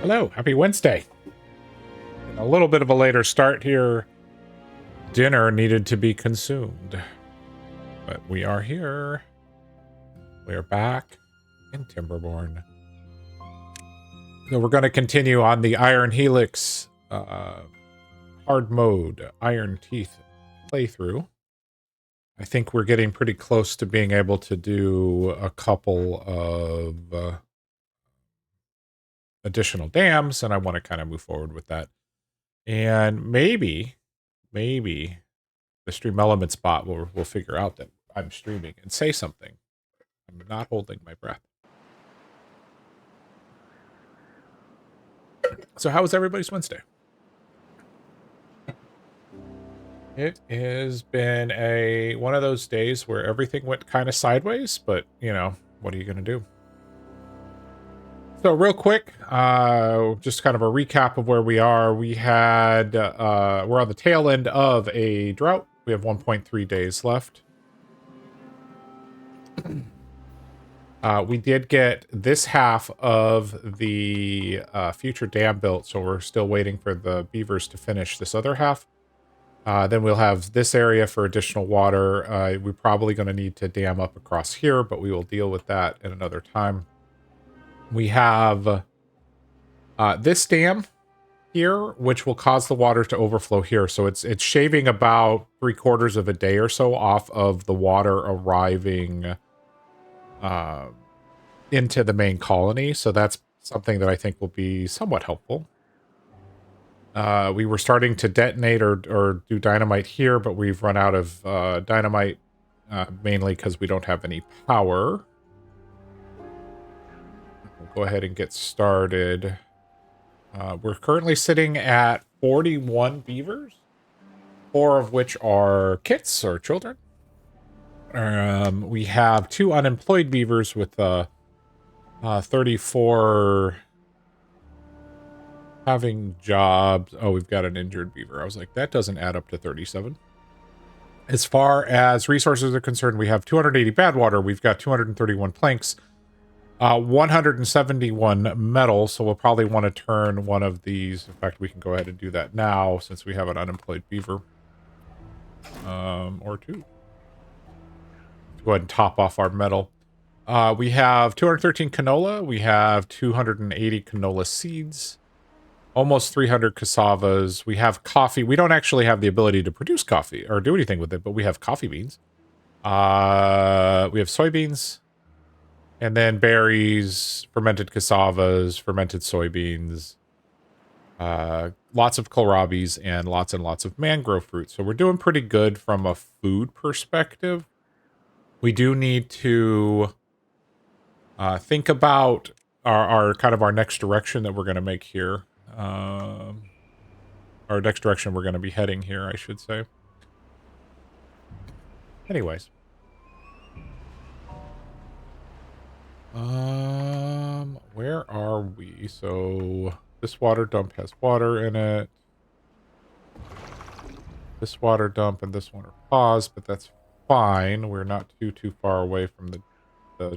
Hello, happy Wednesday. A little bit of a later start here. Dinner needed to be consumed. But we are here. We are back in Timberborn. So we're going to continue on the Iron Helix hard mode Ironteeth playthrough. I think we're getting pretty close to being able to do a couple of additional dams, and I want to kind of move forward with that. And maybe the Stream Elements bot will figure out that I'm streaming and say something. I'm not holding my breath. So how was everybody's Wednesday? It has been one of those days where everything went kind of sideways, but, you know, what are you going to do? So real quick, just kind of a recap of where we are. We're on the tail end of a drought. We have 1.3 days left. We did get this half of the future dam built, so we're still waiting for the beavers to finish this other half. Then we'll have this area for additional water. We're probably going to need to dam up across here, but we will deal with that at another time. We have this dam here, which will cause the water to overflow here. So it's shaving about 3/4 of a day or so off of the water arriving into the main colony. So that's something that I think will be somewhat helpful. We were starting to detonate or do dynamite here, but we've run out of dynamite, mainly because we don't have any power. We'll go ahead and get started. We're currently sitting at 41 beavers, 4 of which are kits or children. We have 2 unemployed beavers with 34 having jobs. Oh, we've got an injured beaver. I was like, that doesn't add up to 37. As far as resources are concerned, we have 280 bad water. We've got 231 planks, 171 metal. So we'll probably want to turn one of these. In fact, we can go ahead and do that now since we have an unemployed beaver. Or 2. Go ahead and top off our metal. We have 213 canola. We have 280 canola seeds. Almost 300 cassavas. We have coffee. We don't actually have the ability to produce coffee or do anything with it, but we have coffee beans. We have soybeans. And then berries, fermented cassavas, fermented soybeans. Lots of kohlrabis and lots of mangrove fruit. So we're doing pretty good from a food perspective. We do need to think about our kind of our next direction that we're going to make here. Our next direction we're going to be heading here, I should say. Anyways. Where are we? So this water dump has water in it. This water dump and this one are paused, but that's fine. We're not too far away from the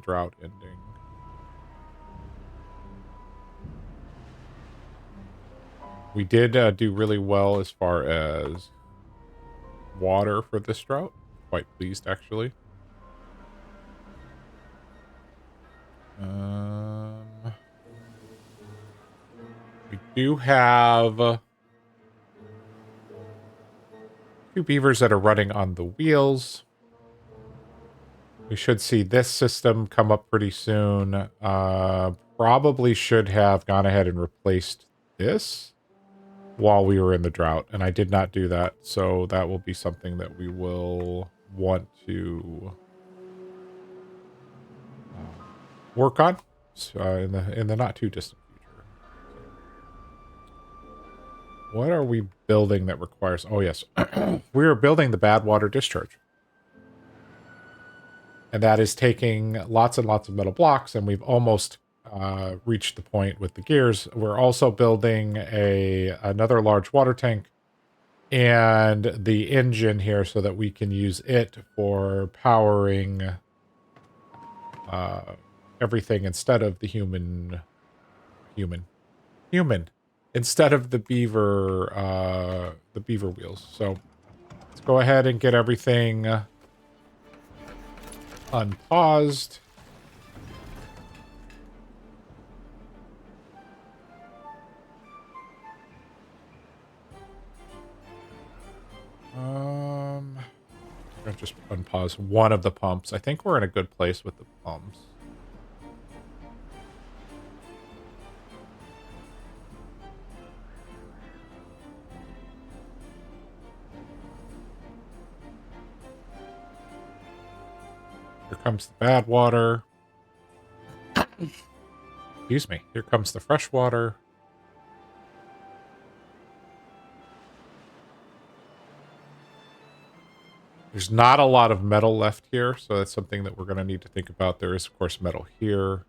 drought ending. We did do really well as far as water for this drought. Quite pleased, actually. We do have 2 beavers that are running on the wheels. We should see this system come up pretty soon. Probably should have gone ahead and replaced this while we were in the drought, and I did not do that, so that will be something that we will want to work on in the not too distant future. What are we building that requires? Oh yes, we are building the bad water discharge, and that is taking lots and lots of metal blocks, and we've almost reached the point with the gears. We're also building another large water tank and the engine here so that we can use it for powering everything instead of the human. human instead of the beaver wheels. So let's go ahead and get everything unpaused. I'll just unpause one of the pumps. I think we're in a good place with the pumps. Here comes the bad water. Excuse me. Here comes the fresh water. There's not a lot of metal left here, so that's something that we're going to need to think about. There is, of course, metal here.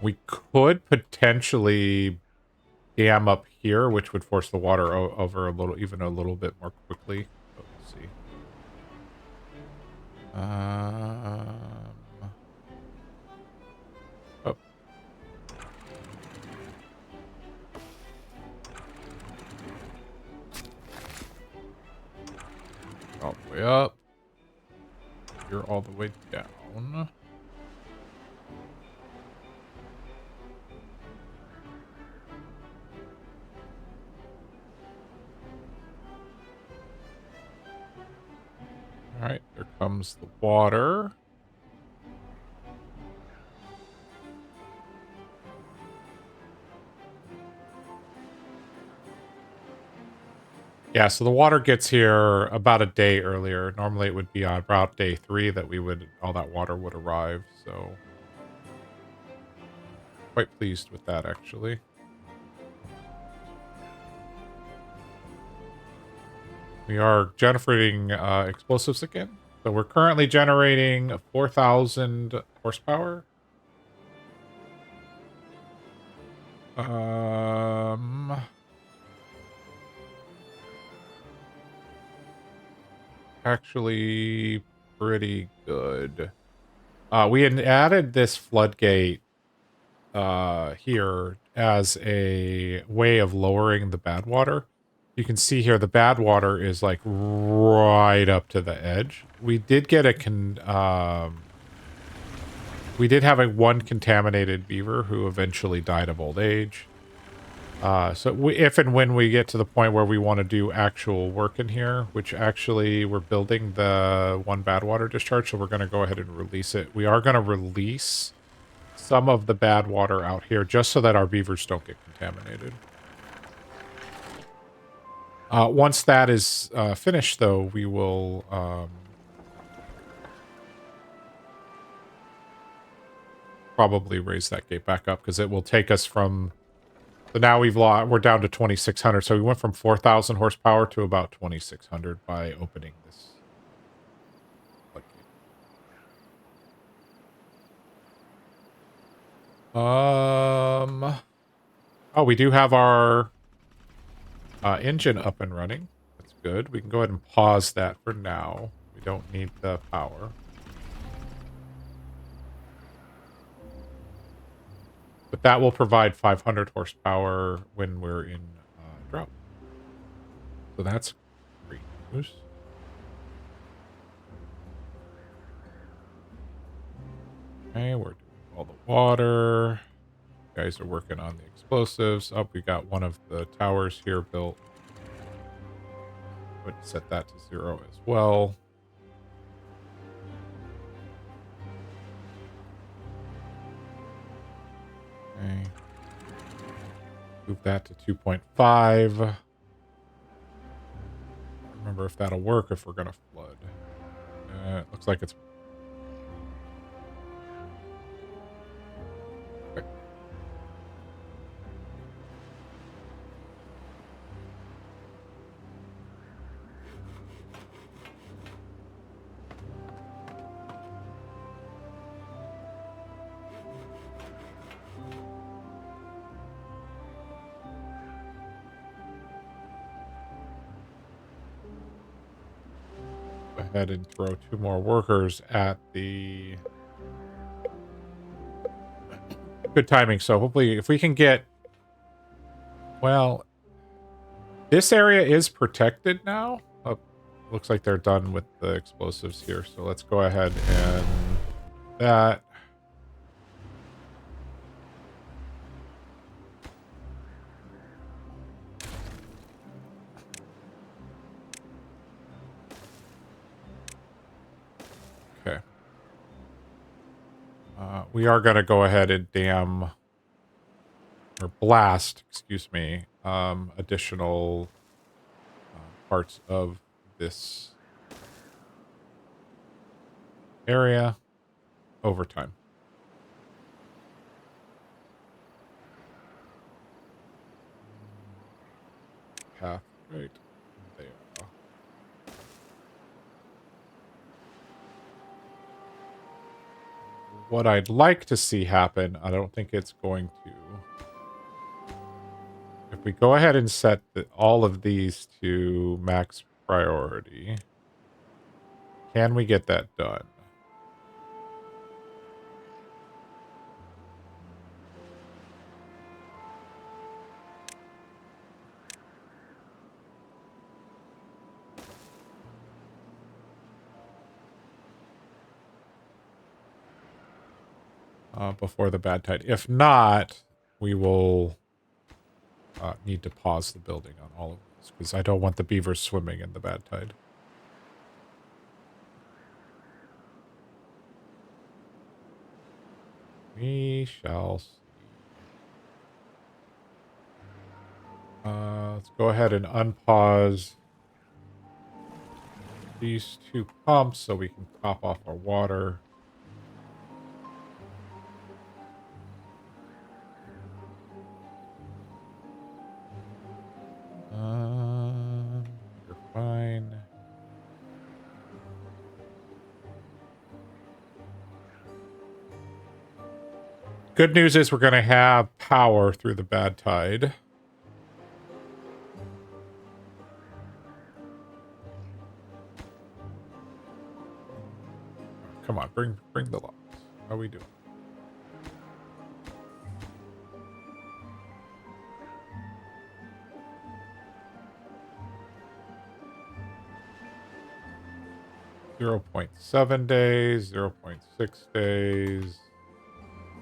We could potentially dam up here, which would force the water over even a little bit more quickly. But we'll see. Oh. All the way up. You're all the way down. All right, there comes the water. Yeah, so the water gets here about a day earlier. Normally it would be on about day 3 that all that water would arrive, so quite pleased with that actually. We are generating explosives again. So we're currently generating 4,000 horsepower. Actually pretty good. We had added this floodgate here as a way of lowering the bad water. You can see here the bad water is like right up to the edge. We did get we did have one contaminated beaver who eventually died of old age. So if and when we get to the point where we want to do actual work in here, which actually we're building the one bad water discharge, so we're going to go ahead and release it. We are going to release some of the bad water out here just so that our beavers don't get contaminated. Once that is finished, though, we will probably raise that gate back up because it will take us from... So now we're down to 2,600. So we went from 4,000 horsepower to about 2,600 by opening this. Oh, we do have our engine up and running. That's good. We can go ahead and pause that for now. We don't need the power. But that will provide 500 horsepower when we're in drought. So that's great news. Okay, we're doing all the water. You guys are working on the explosives. Oh, we got one of the towers here built. Go ahead and set that to 0 as well. Okay. Move that to 2.5. Remember if that'll work if we're going to flood. It looks like it's... Okay. Go ahead and throw 2 more workers at the Good timing. So hopefully if we can get... Well, this area is protected now. Oh, looks like they're done with the explosives here. So let's go ahead and... that. Okay. We are going to go ahead and dam... or blast, excuse me, additional parts of this area over time. Path right there. What I'd like to see happen, I don't think it's going to. If we go ahead and set all of these to max priority, can we get that done? Before the bad tide. If not, we will need to pause the building on all of this because I don't want the beavers swimming in the bad tide. We shall see. Let's go ahead and unpause these two pumps so we can top off our water. You're fine. Good news is we're going to have power through the bad tide. Come on, bring the logs. How are we doing? .7 days, 0.6 days.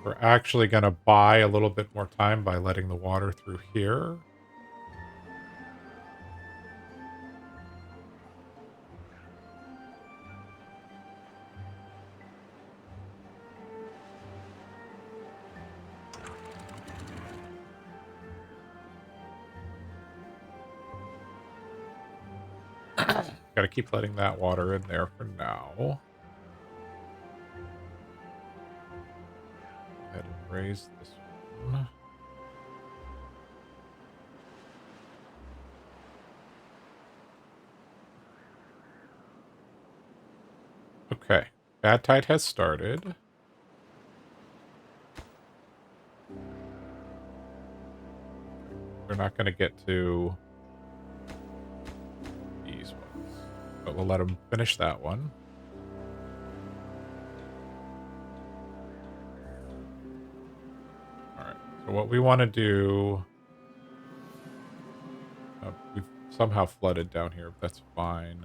We're actually going to buy a little bit more time by letting the water through here. Got to keep letting that water in there for now. Go ahead and raise this one. Okay. Bad tide has started. We're not going to get to these ones, but we'll let them finish that one. All right. So what we want to do... we've somehow flooded down here, but that's fine.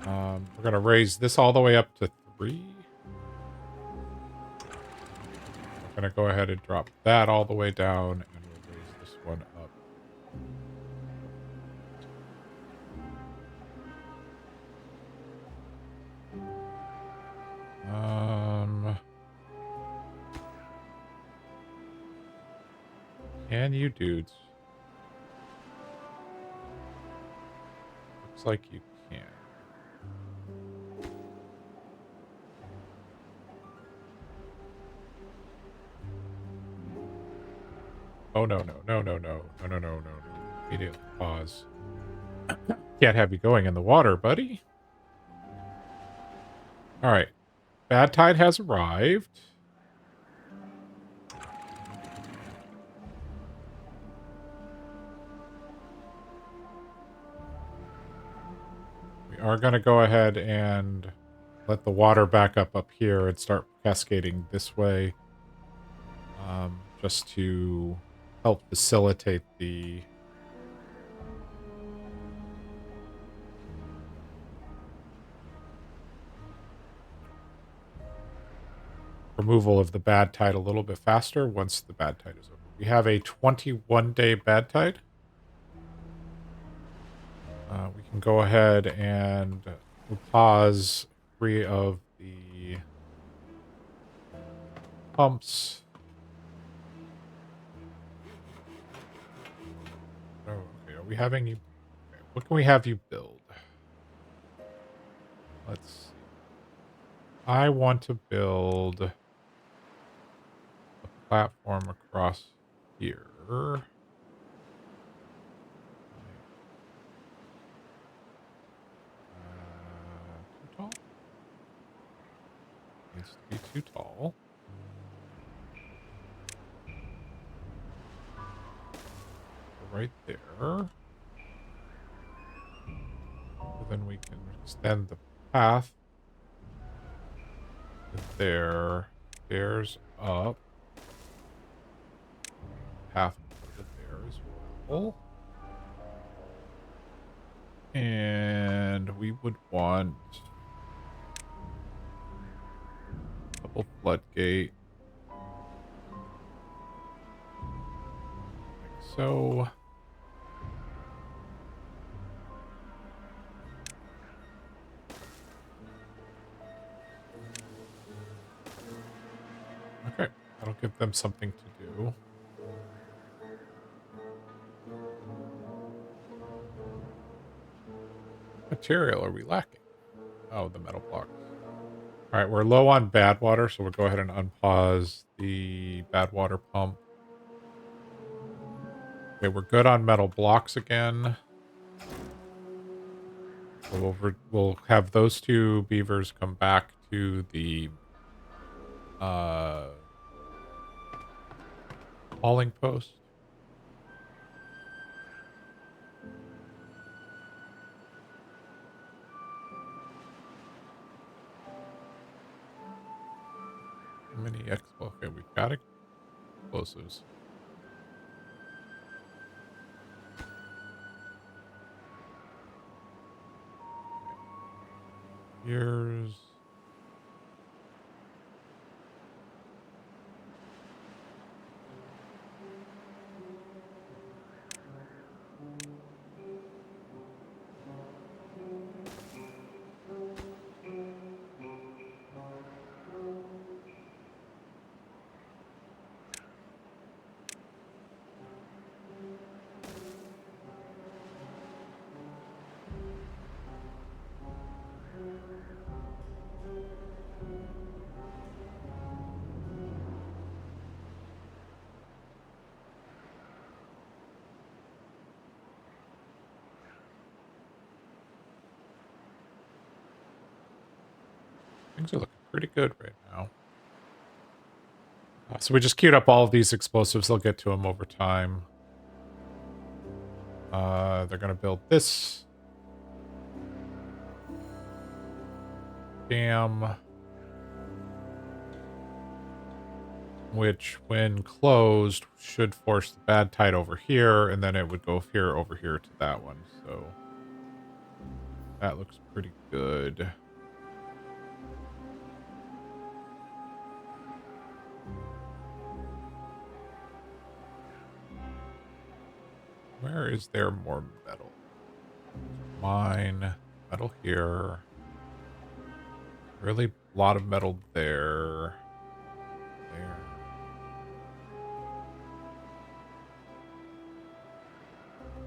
We're going to raise this all the way up to 3. We're going to go ahead and drop that all the way down, and we'll raise this one up. Can you dudes? Looks like you can. Oh, no. Immediately pause. Can't have you going in the water, buddy. All right. Bad tide has arrived. We are going to go ahead and let the water back up here and start cascading this way. just to help facilitate the removal of the bad tide a little bit faster once the bad tide is over. We have a 21-day bad tide. We can go ahead and pause 3 of the pumps. Oh, okay. Are we having you? Okay, what can we have you build? Let's see. I want to build a platform across here. Too tall? Needs to be too tall. Right there. So then we can extend the path to there. Stairs up. Path to there as well. And we would want a double floodgate. Like so. Okay, that'll give them something to do. Material are we lacking? Oh, the metal blocks. All right, we're low on bad water, so we'll go ahead and unpause the bad water pump. Okay, we're good on metal blocks again. So we'll have those 2 beavers come back to the hauling post. How many okay, we've got explosives. Here's things are looking pretty good right now. So we just queued up all of these explosives. They'll get to them over time. They're going to build this dam, which when closed should force the bad tide over here, and then it would go here over here to that one. So that looks pretty good. Where is there more metal? Mine. Metal here. Really a lot of metal there. There.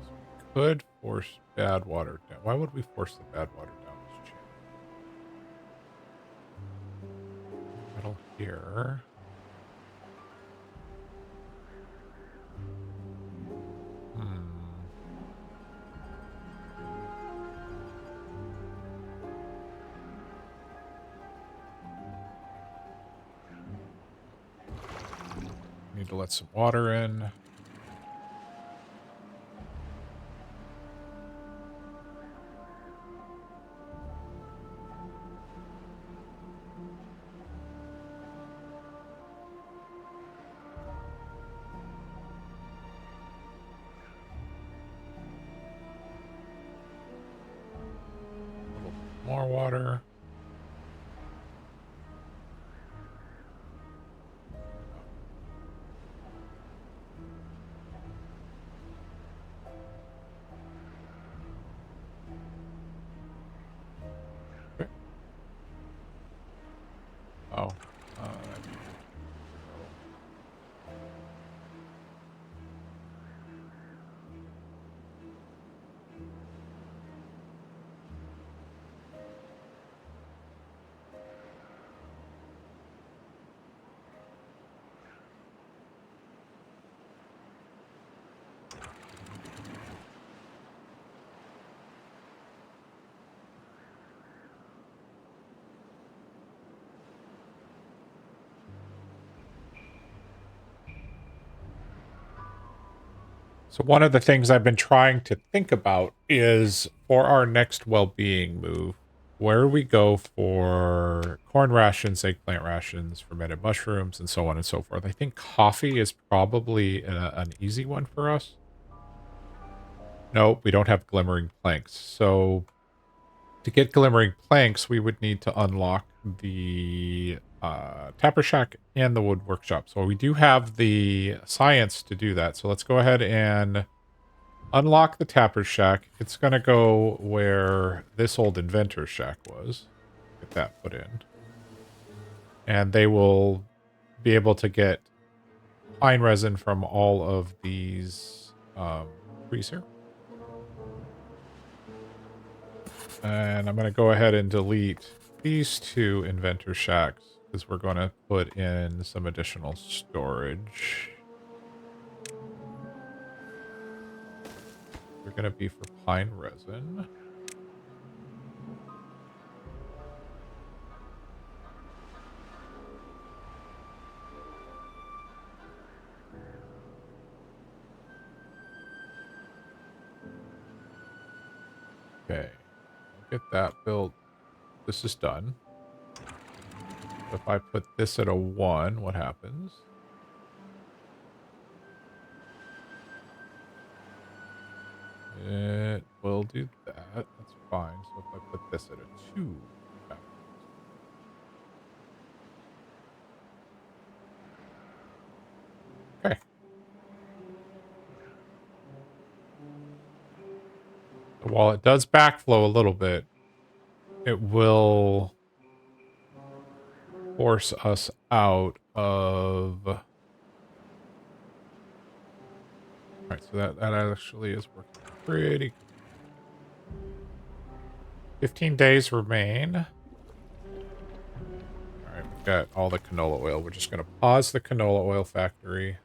So we could force bad water down. Why would we force the bad water down this channel? Metal here. Need to let some water in. more water. Okay. Oh. So one of the things I've been trying to think about is for our next well-being move, where we go for corn rations, eggplant rations, fermented mushrooms, and so on and so forth. I think coffee is probably an easy one for us. Nope, we don't have glimmering planks. So to get glimmering planks, we would need to unlock the tapper shack and the wood workshop. So we do have the science to do that. So let's go ahead and unlock the tapper shack. It's going to go where this old inventor shack was. Get that put in. And they will be able to get pine resin from all of these trees here. And I'm going to go ahead and delete these two inventor shacks because we're going to put in some additional storage. They're going to be for pine resin. Okay. I'll get that built. This is done. If I put this at a 1, what happens? It will do that. That's fine. So if I put this at a 2, what happens? Okay. So while it does backflow a little bit, it will force us out of... All right, so that actually is working pretty good. 15 days remain. All right, we've got all the canola oil. We're just going to pause the canola oil factory.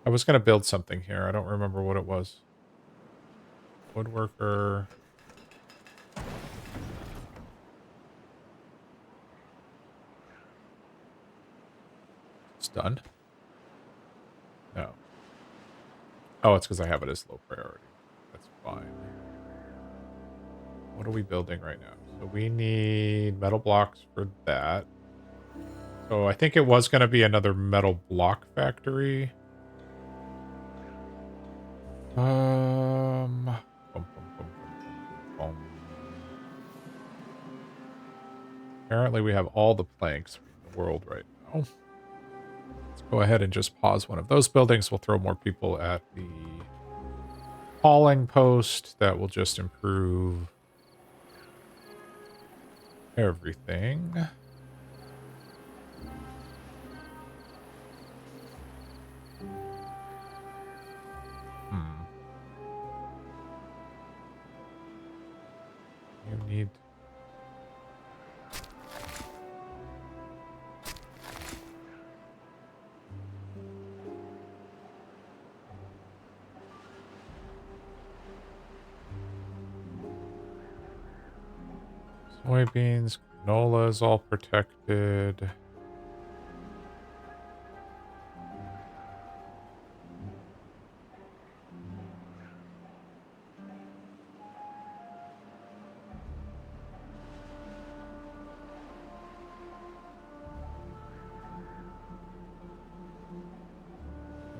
I was going to build something here. I don't remember what it was. Woodworker. It's done. No. Oh, it's because I have it as low priority. That's fine. What are we building right now? So we need metal blocks for that. So I think it was going to be another metal block factory. Bum, bum, bum, bum, bum. Apparently we have all the planks in the world right now. Let's go ahead and just pause one of those buildings. We'll throw more people at the hauling post. That will just improve everything. You need... Soybeans, canola is all protected.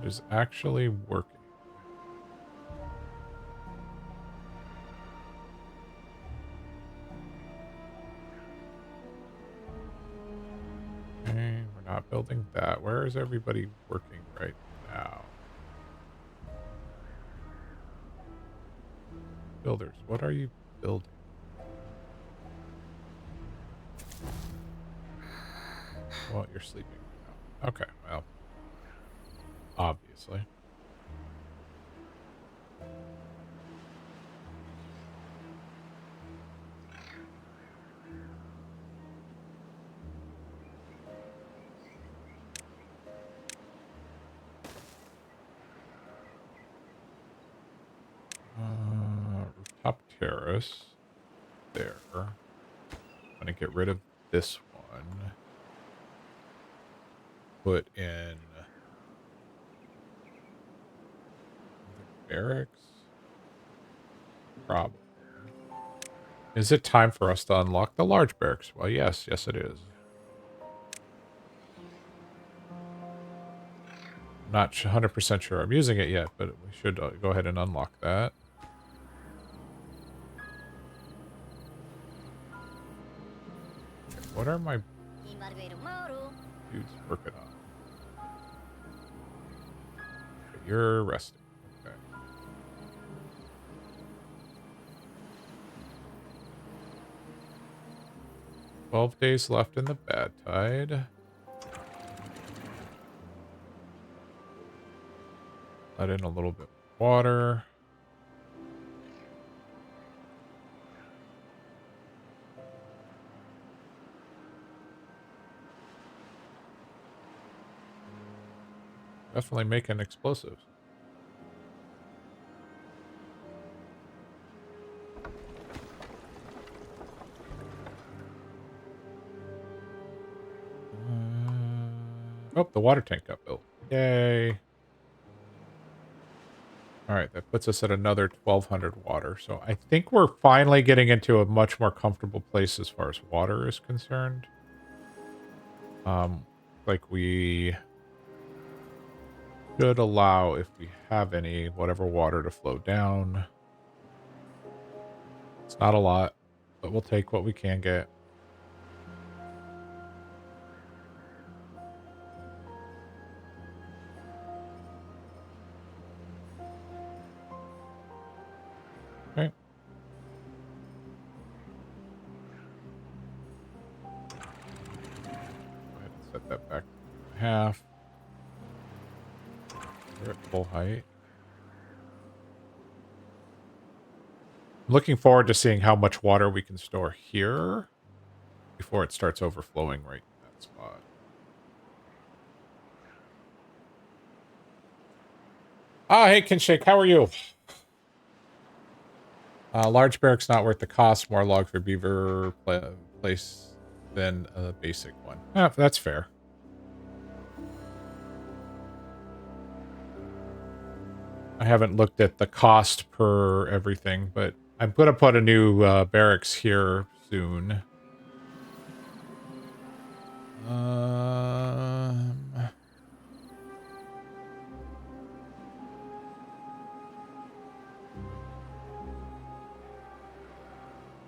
It is actually working. building that. Where is everybody working right now? Builders, what are you building? Well, you're sleeping now. Okay, well, obviously. Rooftop terrace. There. I'm gonna get rid of this one. Put in the barracks. Probably. Is it time for us to unlock the large barracks? Well, yes. Yes, it is. Not 100% sure I'm using it yet, but we should go ahead and unlock that. What are my dudes working on? Okay, you're resting. Okay. 12 days left in the bad tide. Let in a little bit of water. Definitely making explosives. Oh, the water tank got built. Yay. All right, that puts us at another 1200 water. So I think we're finally getting into a much more comfortable place as far as water is concerned. Like we should allow, if we have any, whatever water to flow down. It's not a lot, but we'll take what we can get. Okay. Go ahead and set that back to half. We're at full height. I'm looking forward to seeing how much water we can store here before it starts overflowing right in that spot. Ah, hey, Kinshake, how are you? Large barracks not worth the cost. More log for beaver place than a basic one. That's fair. I haven't looked at the cost per everything, but I'm going to put a new barracks here soon.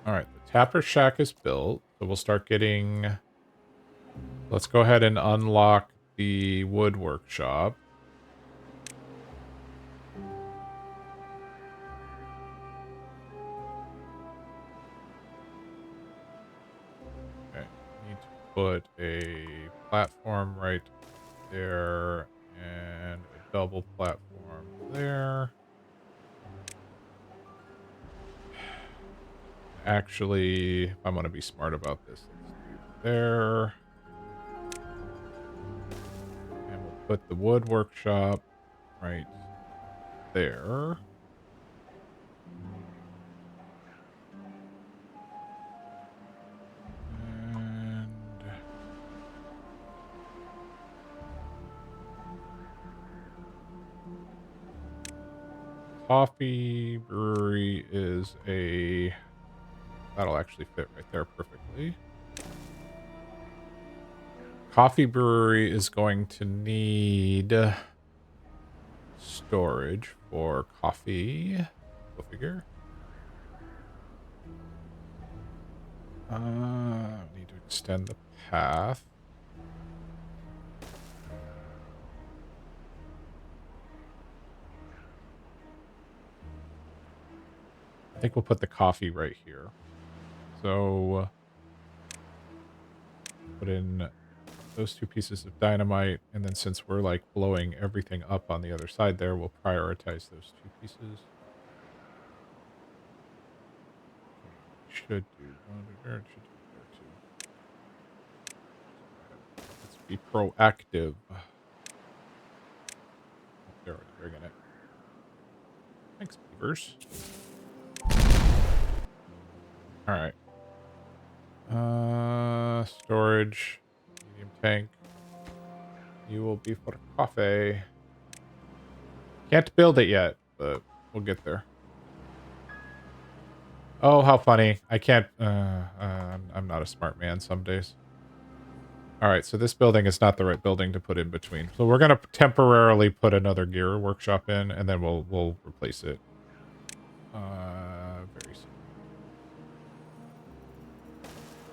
All right, the Tapper Shack is built, so we'll start getting... Let's go ahead and unlock the wood workshop. Okay, need to put a platform right there and a double platform there. Actually, if I'm going to be smart about this, let's do there. And we'll put the wood workshop right there. And coffee brewery is a... That'll actually fit right there perfectly. Coffee brewery is going to need storage for coffee. Go figure. Need to extend the path. I think we'll put the coffee right here. So put in those 2 pieces of dynamite, and then since we're like blowing everything up on the other side there, we'll prioritize those 2 pieces. Should do one there, it should do there too. Let's be proactive. Oh, they're already bringing it. Thanks, beavers. All right. Storage, medium tank. You will be for coffee. Can't build it yet, but we'll get there. Oh, how funny. I can't, I'm not a smart man some days. All right, so this building is not the right building to put in between. So we're going to temporarily put another gear workshop in, and then we'll replace it. Very soon.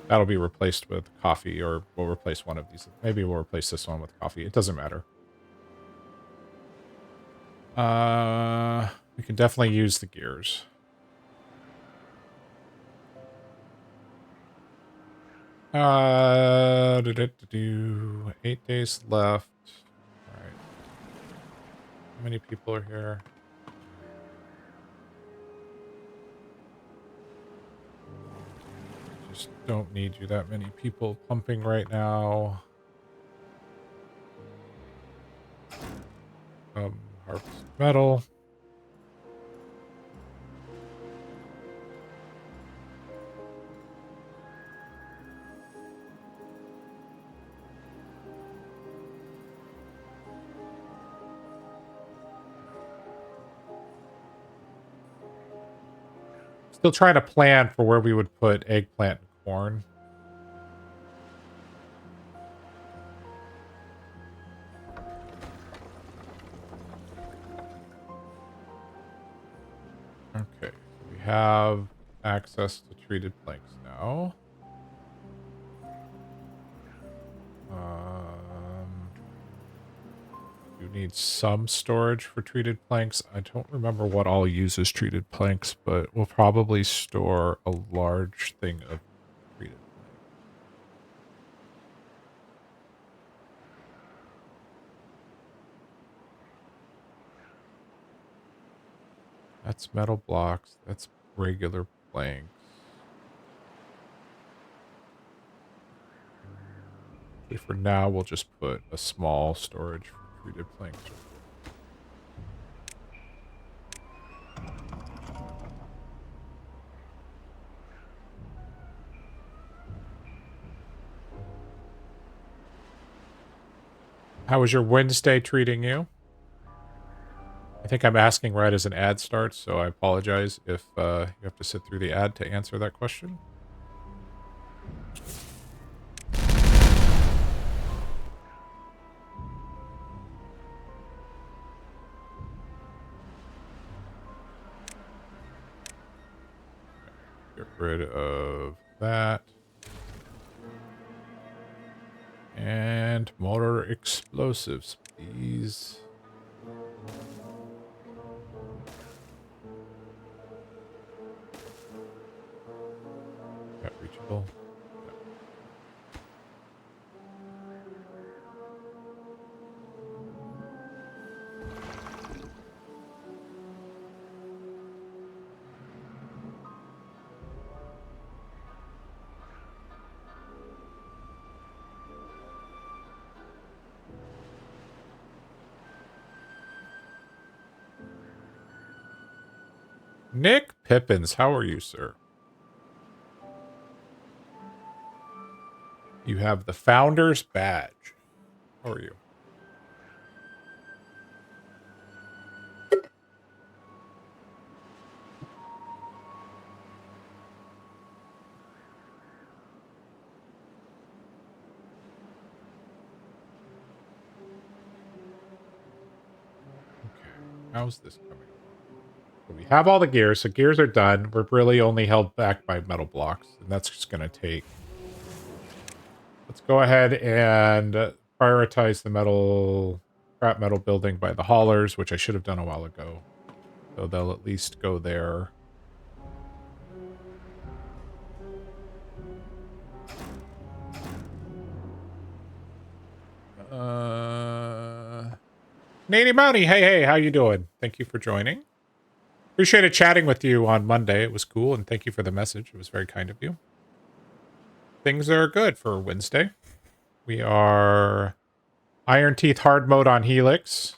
That'll be replaced with coffee, or we'll replace one of these. Maybe we'll replace this one with coffee. It doesn't matter. We can definitely use the gears. Do 8 days left. All right. How many people are here? Just don't need you that many people pumping right now. Harvest metal. Still trying to plan for where we would put eggplant and corn. Okay, we have access to treated planks now. You need some storage for treated planks. I don't remember what all uses treated planks, but we'll probably store a large thing of treated planks. That's metal blocks. That's regular planks. Okay, for now, we'll just put a small storage for treated planks. How was your Wednesday treating you? I think I'm asking right as an ad starts, so I apologize if you have to sit through the ad to answer that question. Get rid of that. And motor explosives, please. That reachable. Nick Pippins, how are you, sir? You have the Founder's Badge. How are you? Okay, how's this coming along? So we have all the gears, so gears are done. We're really only held back by metal blocks, and that's just going to take... Let's go ahead and prioritize the metal, scrap metal building by the haulers, which I should have done a while ago. So they'll at least go there. Nady Mounty, hey, how you doing? Thank you for joining. Appreciated chatting with you on Monday. It was cool, and thank you for the message. It was very kind of you. Things are good for Wednesday. We are Ironteeth hard mode on Helix.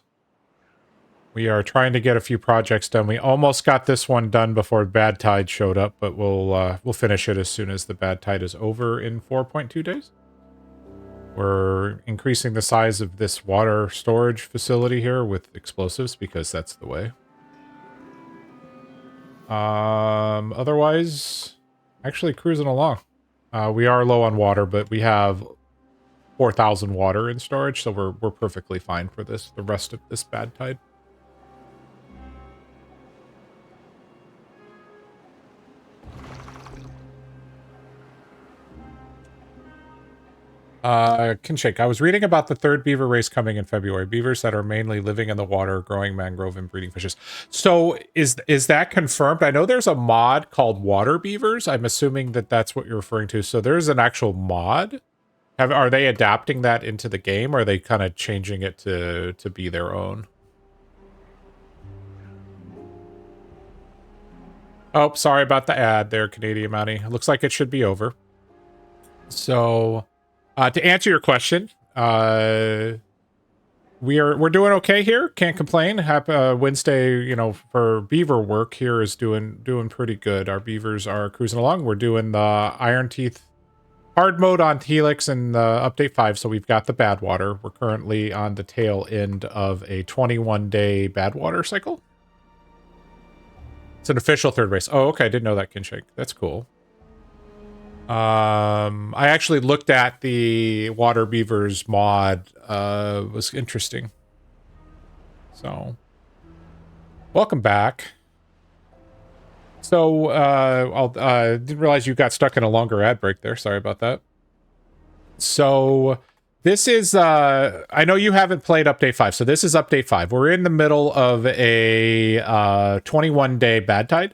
We are trying to get a few projects done. We almost got this one done before Bad Tide showed up, but we'll finish it as soon as the Bad Tide is over in 4.2 days. We're increasing the size of this water storage facility here with explosives because that's the way. Otherwise, actually cruising along. We are low on water, but we have 4,000 water in storage, so we're perfectly fine for this. The rest of this Bad Tide. Kinshake, I was reading about the third beaver race coming in February. Beavers that are mainly living in the water, growing mangrove and breeding fishes. So is that confirmed? I know there's a mod called Water Beavers. I'm assuming that that's what you're referring to. So there's an actual mod. Are they adapting that into the game? Or are they kind of changing it to be their own? Oh, sorry about the ad there, Canadian Mountie. Looks like it should be over. So, to answer your question, we're doing okay here. Can't complain. Wednesday, you know, for beaver work here is doing pretty good. Our beavers are cruising along. We're doing the Ironteeth hard mode on Helix and update 5, so we've got the bad water. We're currently on the tail end of a 21-day bad water cycle. It's an official third race. Oh, okay. I didn't know that, Kinshake. That's cool. I actually looked at the Water Beavers mod. It was interesting. So, welcome back. So, I didn't realize you got stuck in a longer ad break there. Sorry about that. So, this is, I know you haven't played Update 5, so this is Update 5. We're in the middle of a 21-day bad tide.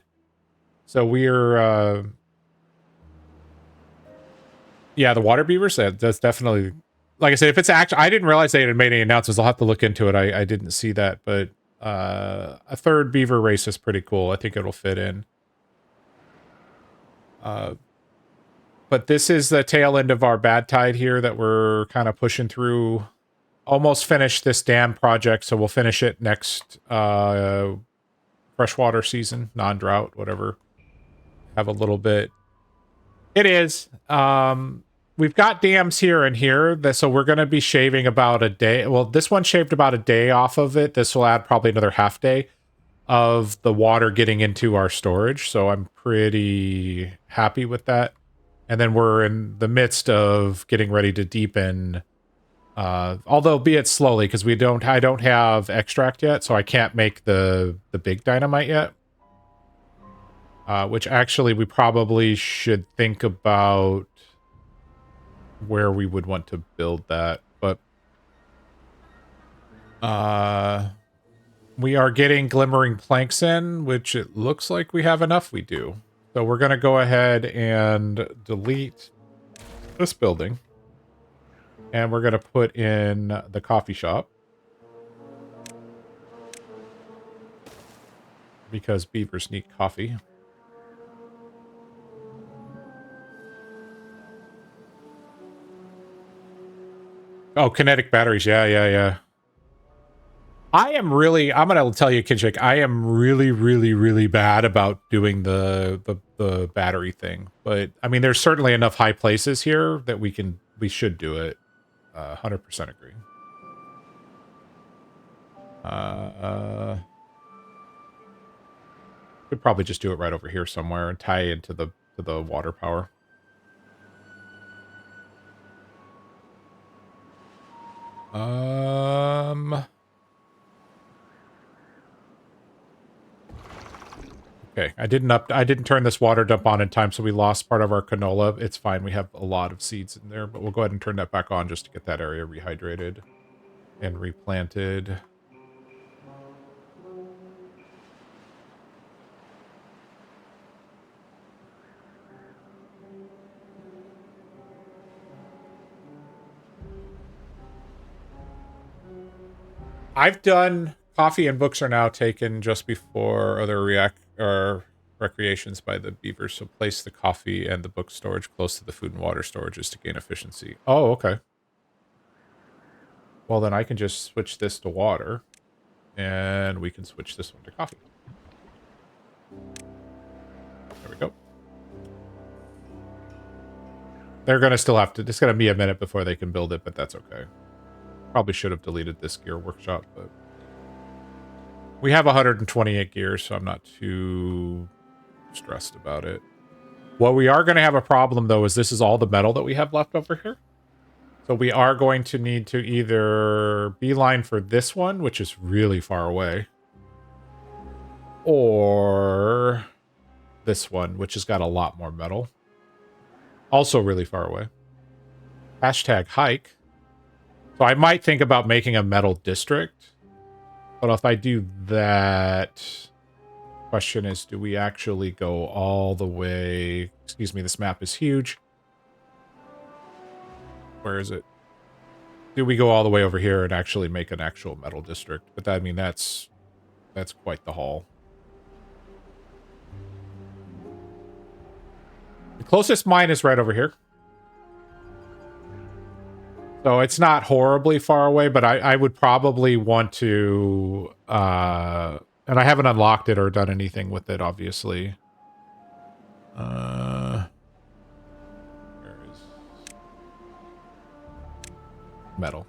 So, we're, yeah, the water beavers, that's definitely, like I said, if it's actually, I didn't realize they had made any announcements. I'll have to look into it. I didn't see that, but a third beaver race is pretty cool. I think it'll fit in. But this is the tail end of our bad tide here that we're kind of pushing through. Almost finished this dam project, so we'll finish it next freshwater season, non-drought, whatever. Have a little bit. It is. We've got dams here and here, so we're going to be shaving about a day. Well, this one shaved about a day off of it. This will add probably another half day of the water getting into our storage, so I'm pretty happy with that. And then we're in the midst of getting ready to deepen, although be it slowly, because I don't have extract yet, so I can't make the big dynamite yet. Which actually we probably should think about where we would want to build that. But we are getting glimmering planks in, which it looks like we have enough. We do. So we're going to go ahead and delete this building. And we're going to put in the coffee shop. Because beavers need coffee. Oh, kinetic batteries. Yeah. I'm going to tell you, Kinshake, I am really bad about doing the battery thing. But, I mean, there's certainly enough high places here that we should do it. 100% agree. Could probably just do it right over here somewhere and tie into the water power. Okay, I didn't turn this water dump on in time, so we lost part of our canola. It's fine. We have a lot of seeds in there, but we'll go ahead and turn that back on just to get that area rehydrated and replanted. I've done coffee and books are now taken just before other recreations by the beavers. So place the coffee and the book storage close to the food and water storages to gain efficiency. Oh, okay. Well, then I can just switch this to water, and we can switch this one to coffee. There we go. They're going to still have to... It's going to be a minute before they can build it, but that's okay. Probably should have deleted this gear workshop, but... We have 128 gears, so I'm not too stressed about it. What we are going to have a problem, though, is this is all the metal that we have left over here. So we are going to need to either beeline for this one, which is really far away, or this one, which has got a lot more metal. Also really far away. Hashtag hike. So I might think about making a metal district. But if I do that, question is, do we actually go all the way? Excuse me, this map is huge. Where is it? Do we go all the way over here and actually make an actual metal district? But that, I mean, that's quite the haul. The closest mine is right over here. So it's not horribly far away, but I would probably want to... and I haven't unlocked it or done anything with it, obviously. Where is... metal.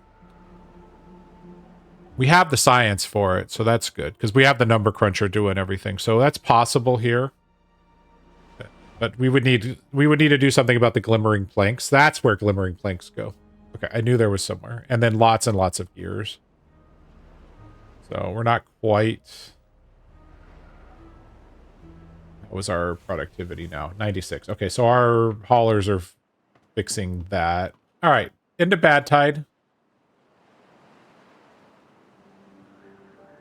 We have the science for it, so that's good. Because we have the number cruncher doing everything. So that's possible here. But we would need to do something about the glimmering planks. That's where glimmering planks go. Okay, I knew there was somewhere. And then lots and lots of gears. So we're not quite... What was our productivity now? 96. Okay, so our haulers are fixing that. All right, into Bad Tide.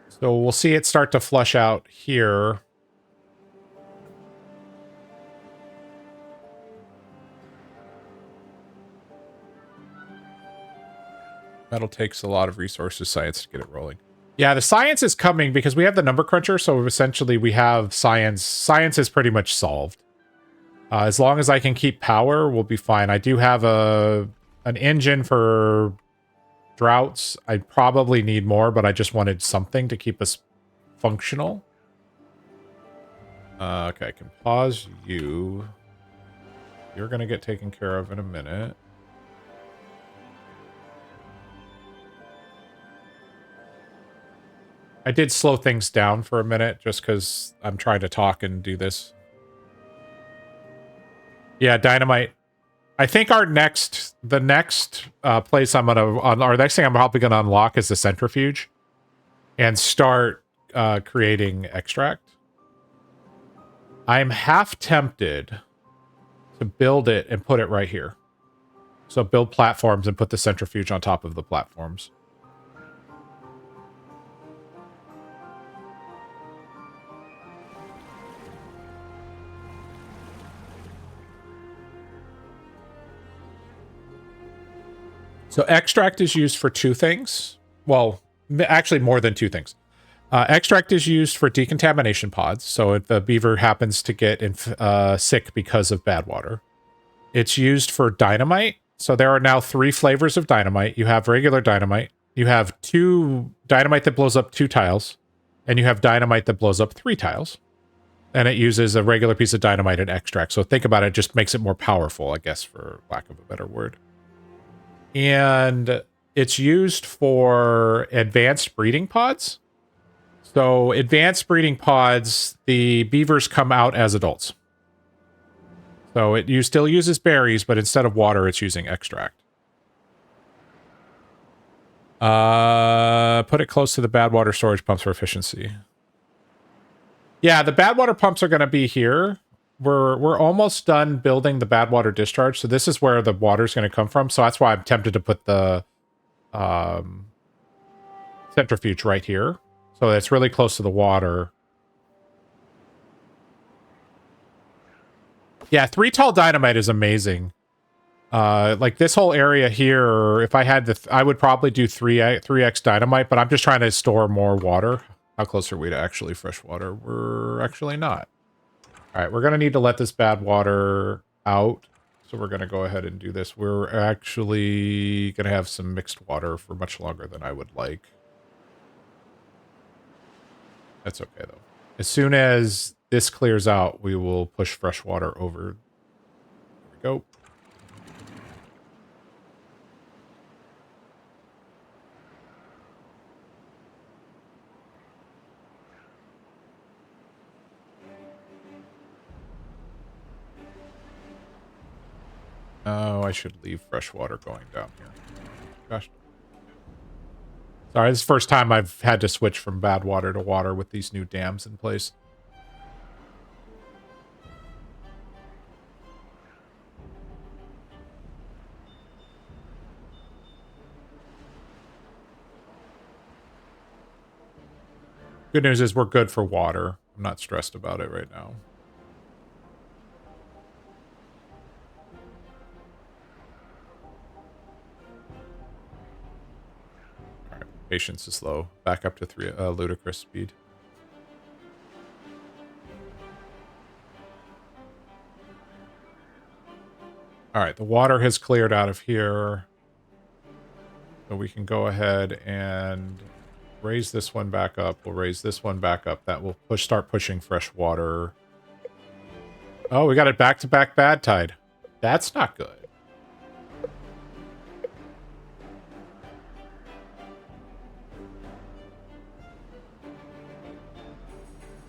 So we'll see it start to flush out here. Metal takes a lot of resources, science, to get it rolling. Yeah, the science is coming because we have the number cruncher, so essentially we have science. Science is pretty much solved. As long as I can keep power, we'll be fine. I do have an engine for droughts. I probably need more, but I just wanted something to keep us functional. Okay, I can pause you. You're going to get taken care of in a minute. I did slow things down for a minute just because I'm trying to talk and do this. Yeah, dynamite. I think the next place our next thing I'm probably gonna unlock is the centrifuge, and start creating extract. I'm half tempted to build it and put it right here. So build platforms and put the centrifuge on top of the platforms. So extract is used for two things. Well, actually more than two things. Extract is used for decontamination pods. So if the beaver happens to get sick because of bad water. It's used for dynamite. So there are now 3 flavors of dynamite. You have regular dynamite. You have dynamite that blows up 2 tiles. And you have dynamite that blows up 3 tiles. And it uses a regular piece of dynamite and extract. So think about it, just makes it more powerful, I guess, for lack of a better word. And it's used for advanced breeding pods. So advanced breeding pods, the beavers come out as adults. So it still uses berries, but instead of water, it's using extract. Put it close to the bad water storage pumps for efficiency. Yeah, the bad water pumps are going to be here. We're almost done building the bad water discharge, so this is where the water is going to come from. So that's why I'm tempted to put the centrifuge right here. So it's really close to the water. Yeah, 3 tall dynamite is amazing. Like this whole area here, if I had the, I would probably do 3x dynamite, but I'm just trying to store more water. How close are we to actually fresh water? We're actually not. All right, we're going to need to let this bad water out. So we're going to go ahead and do this. We're actually going to have some mixed water for much longer than I would like. That's okay, though. As soon as this clears out, we will push fresh water over. There we go. Oh, I should leave fresh water going down here. Gosh. Sorry, this is the first time I've had to switch from bad water to water with these new dams in place. Good news is we're good for water. I'm not stressed about it right now. All right, patience is low. Back up to 3 ludicrous speed. All right, the water has cleared out of here. So we can go ahead and raise this one back up. We'll raise this one back up. That will start pushing fresh water. Oh, we got it back-to-back bad tide. That's not good.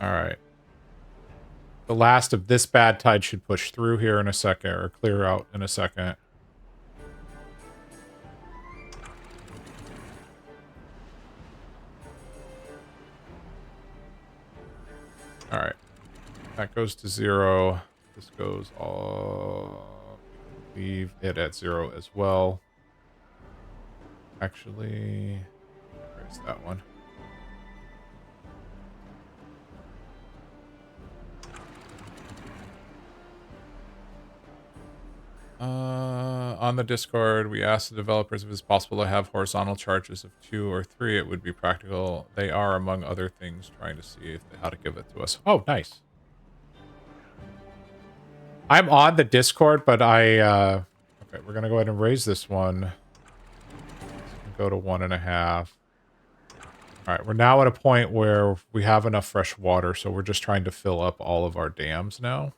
All right. The last of this bad tide should push through here in a second, or clear out in a second. All right. That goes to 0. This goes all... Leave it at 0 as well. Actually, raise that one. On the Discord, we asked the developers if it's possible to have horizontal charges of 2 or 3. It would be practical. They are, among other things, trying to see how to give it to us. Oh, nice. I'm on the Discord, but okay, we're going to go ahead and raise this one. Go to 1.5. All right, we're now at a point where we have enough fresh water, so we're just trying to fill up all of our dams now.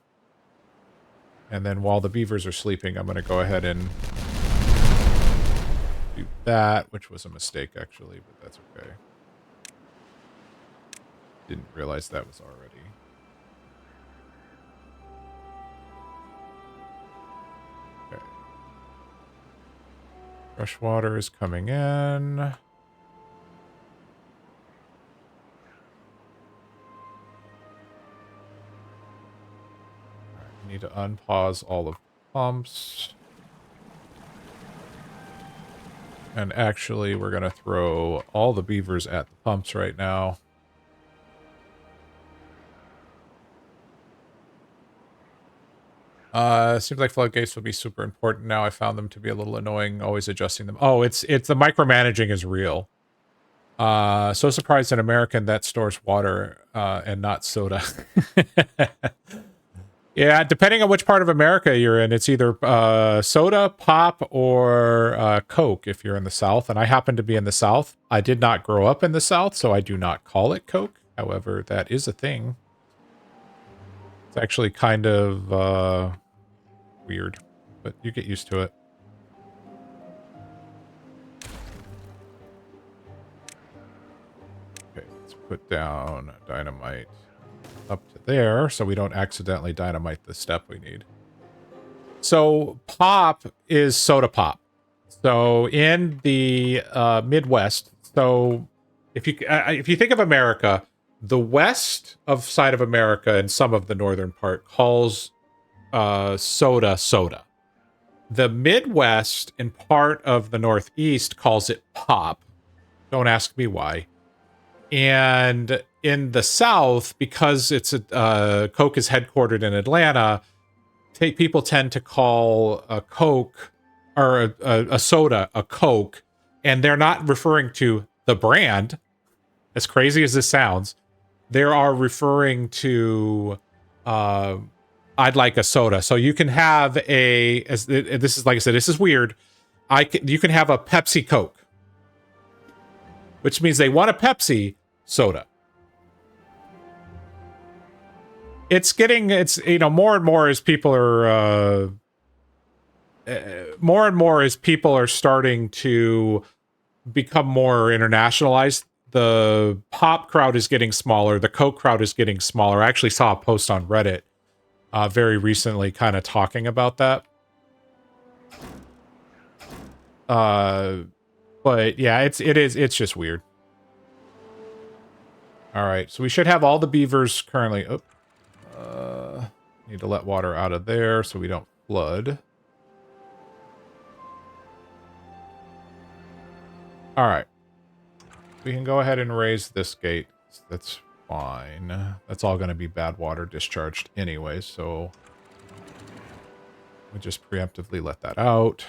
And then while the beavers are sleeping, I'm going to go ahead and do that, which was a mistake, actually, but that's okay. Didn't realize that was already. Okay. Fresh water is coming in. Need to unpause all of the pumps. And actually, we're going to throw all the beavers at the pumps right now. Seems like floodgates will be super important now. I found them to be a little annoying, always adjusting them. Oh, it's the micromanaging is real. So surprised an American that stores water and not soda. Yeah, depending on which part of America you're in, it's either soda, pop, or Coke if you're in the South. And I happen to be in the South. I did not grow up in the South, so I do not call it Coke. However, that is a thing. It's actually kind of weird, but you get used to it. Okay, let's put down dynamite up to there so we don't accidentally dynamite the step we need. So pop is soda pop. So in the Midwest, so if you think of America, the west of side of America and some of the northern part calls soda soda. The Midwest and part of the Northeast calls it pop. Don't ask me why. And in the South, because it's Coke is headquartered in Atlanta, people tend to call Coke or a soda, a Coke, and they're not referring to the brand, as crazy as this sounds, they are referring to I'd like a soda. So you can have this is, like I said, this is weird. You can have a Pepsi Coke, which means they want a Pepsi soda. It's more and more as people are starting to become more internationalized. The pop crowd is getting smaller. The Coke crowd is getting smaller. I actually saw a post on Reddit very recently kind of talking about that. But yeah, it's just weird. All right, so we should have all the beavers currently. Need to let water out of there so we don't flood. All right. We can go ahead and raise this gate. That's fine. That's all going to be bad water discharged anyway, so we just preemptively let that out.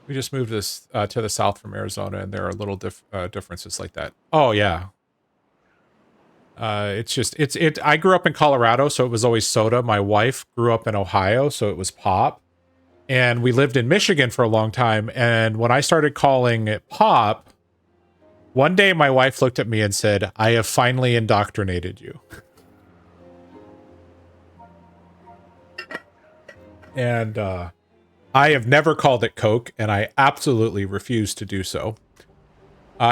We just moved this to the south from Arizona, and there are little differences like that. Oh, yeah. I grew up in Colorado, so it was always soda. My wife grew up in Ohio, so it was pop. And we lived in Michigan for a long time. And when I started calling it pop, one day my wife looked at me and said, "I have finally indoctrinated you." And I have never called it Coke, and I absolutely refuse to do so.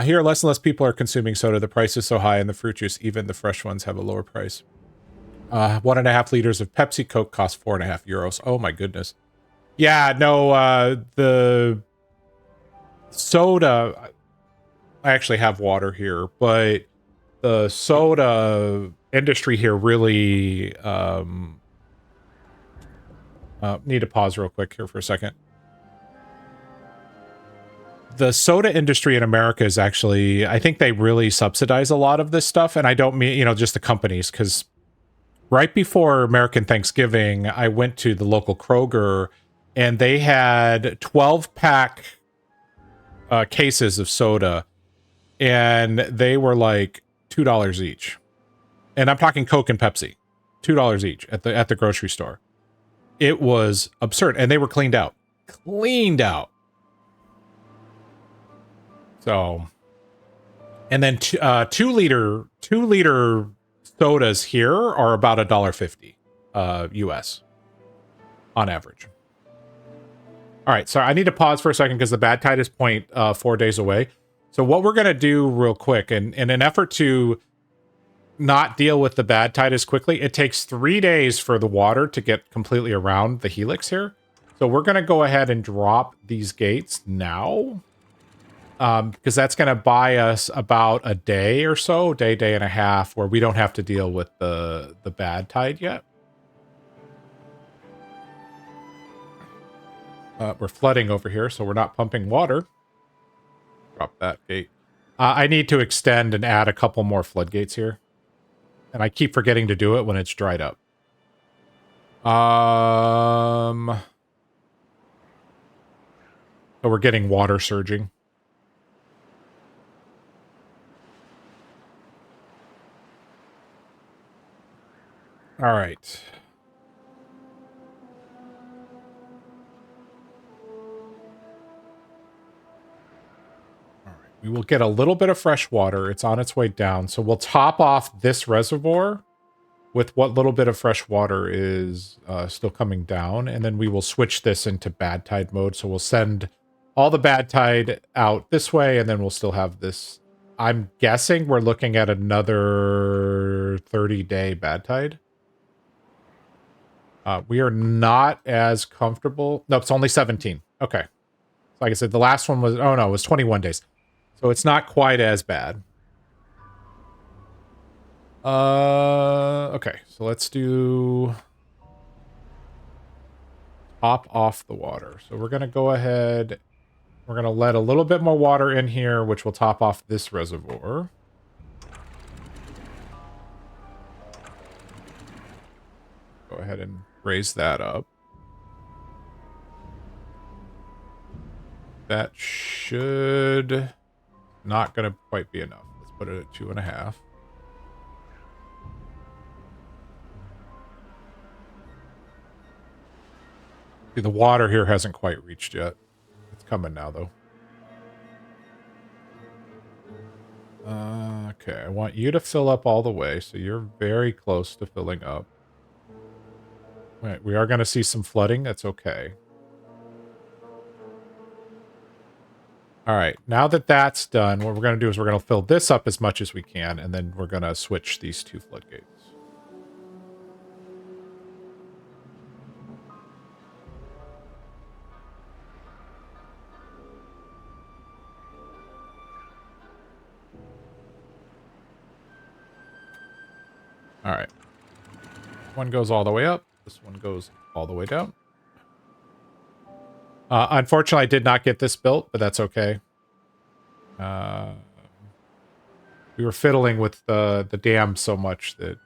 Here, less and less people are consuming soda. The price is so high, and the fruit juice, even the fresh ones, have a lower price. 1.5 liters of Pepsi Coke cost €4.50. Oh my goodness. Yeah, no, the soda, I actually have water here, but the soda industry here really, need to pause real quick here for a second. The soda industry in America is actually, I think they really subsidize a lot of this stuff. And I don't mean, just the companies, because right before American Thanksgiving, I went to the local Kroger and they had 12-pack cases of soda, and they were like $2 each. And I'm talking Coke and Pepsi, $2 each at the grocery store. It was absurd, and they were cleaned out. So, and then 2-liter sodas here are about $1.50 US on average. All right, so I need to pause for a second because the bad tide is 0.4 days away. So what we're going to do real quick, and in an effort to not deal with the bad tide as quickly, it takes 3 days for the water to get completely around the helix here. So we're going to go ahead and drop these gates now, because that's going to buy us about a day or so, day and a half, where we don't have to deal with the bad tide yet. We're flooding over here, so we're not pumping water. Drop that gate. I need to extend and add a couple more floodgates here. And I keep forgetting to do it when it's dried up. So we're getting water surging. All right. We will get a little bit of fresh water. It's on its way down. So we'll top off this reservoir with what little bit of fresh water is still coming down. And then we will switch this into bad tide mode. So we'll send all the bad tide out this way, and then we'll still have this. I'm guessing we're looking at another 30-day bad tide. We are not as comfortable. No, it's only 17. Okay. Like I said, the last one was, it was 21 days. So it's not quite as bad. Okay, so let's do top off the water. So we're going to go ahead. We're going to let a little bit more water in here, which will top off this reservoir. go ahead and raise that up. That should not going to quite be enough. Let's put it at 2.5. See, the water here hasn't quite reached yet. It's coming now, though. Okay, I want you to fill up all the way, so you're very close to filling up. Right, we are going to see some flooding. That's okay. All right, now that that's done, what we're going to do is we're going to fill this up as much as we can, and then we're going to switch these two floodgates. All right. One goes all the way up. This one goes all the way down. Unfortunately, I did not get this built, but that's okay. We were fiddling with the dam so much that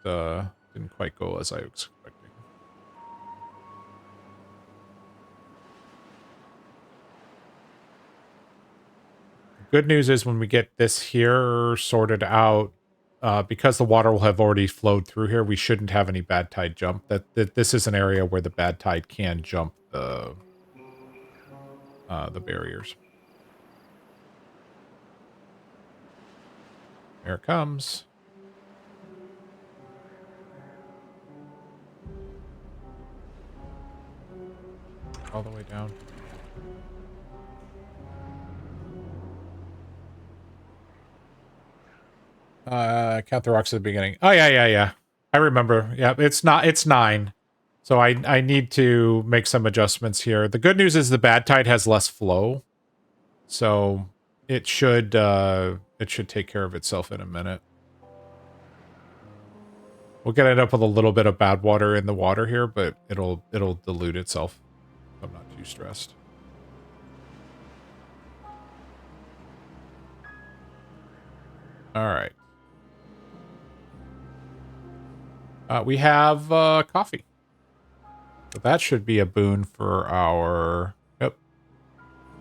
didn't quite go as I was expecting. Good news is when we get this here sorted out, because the water will have already flowed through here, we shouldn't have any bad tide jump. That this is an area where the bad tide can jump the barriers. There it comes. All the way down. Count the rocks at the beginning. Oh, yeah. I remember. Yeah, it's 9. So I need to make some adjustments here. The good news is the bad tide has less flow. So it should take care of itself in a minute. We'll get it up with a little bit of bad water in the water here, but it'll dilute itself. I'm not too stressed. All right. We have coffee. So that should be a boon for our... Yep.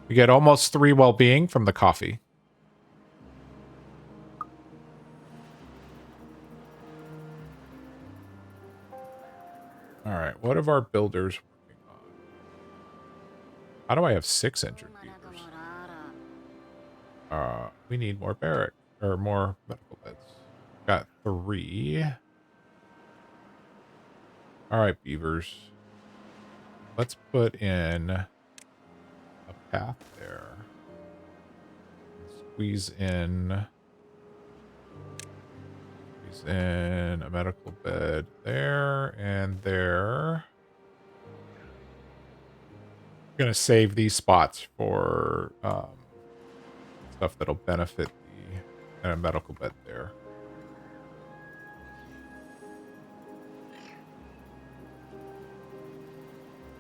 We get almost 3 well-being from the coffee. All right. What of our builders working on? How do I have 6 injured beavers? We need more barrack or more medical beds. Got 3. All right, beavers. Let's put in a path there. Squeeze in a medical bed there and there. I'm gonna save these spots for stuff that'll benefit the medical bed there.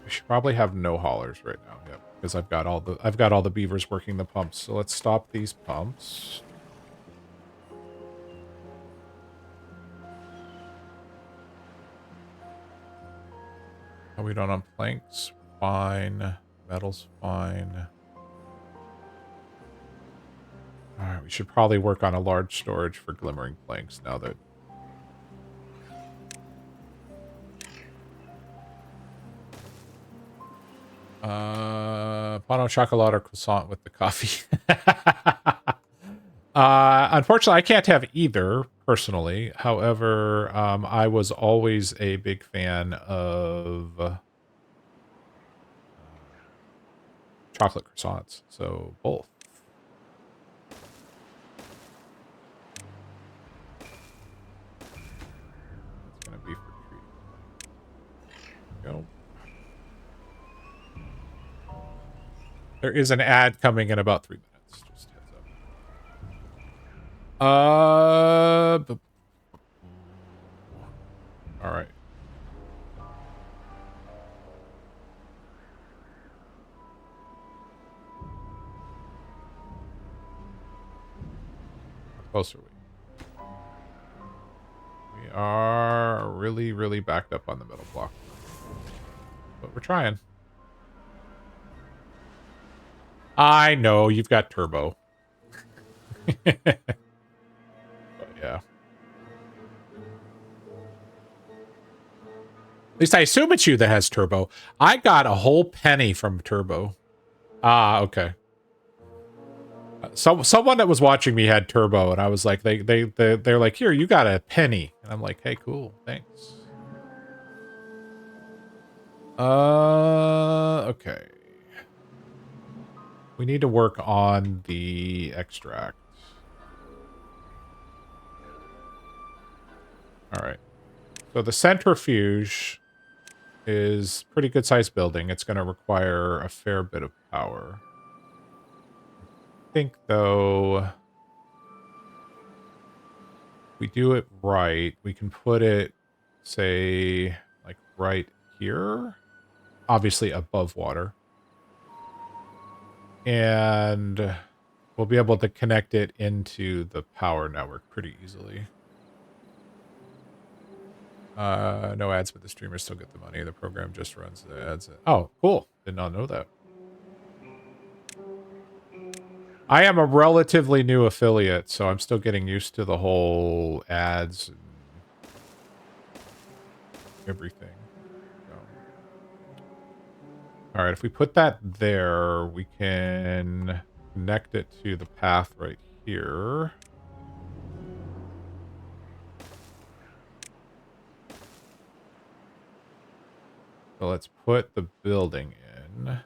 I should probably have no haulers right now, yep, because I've got all the beavers working the pumps. So let's stop these pumps. Are we done on planks? Fine. Metal's fine. Alright, we should probably work on a large storage for glimmering planks now that... Pano chocolate or croissant with the coffee. Unfortunately, I can't have either, personally. However, I was always a big fan of chocolate croissants, so both. It's going to be for treat. There we go. There is an ad coming in about 3 minutes. Just heads up. All right. How close are we? We are really, really backed up on the metal block. But we're trying. I know, you've got turbo. But yeah. At least I assume it's you that has turbo. I got a whole penny from turbo. Ah, okay. Someone that was watching me had turbo, and I was like, they're like, here, you got a penny, and I'm like, hey, cool, thanks. Okay. We need to work on the extract. All right. So the centrifuge is pretty good sized building. It's going to require a fair bit of power. I think, though, we do it right, we can put it, say, like right here. Obviously above water. And we'll be able to connect it into the power network pretty easily. No ads, but the streamers still get the money. The program just runs the ads. Oh, cool. Did not know that. I am a relatively new affiliate, so I'm still getting used to the whole ads and everything. So. All right, if we put that there, we can connect it to the path right here. So let's put the building in.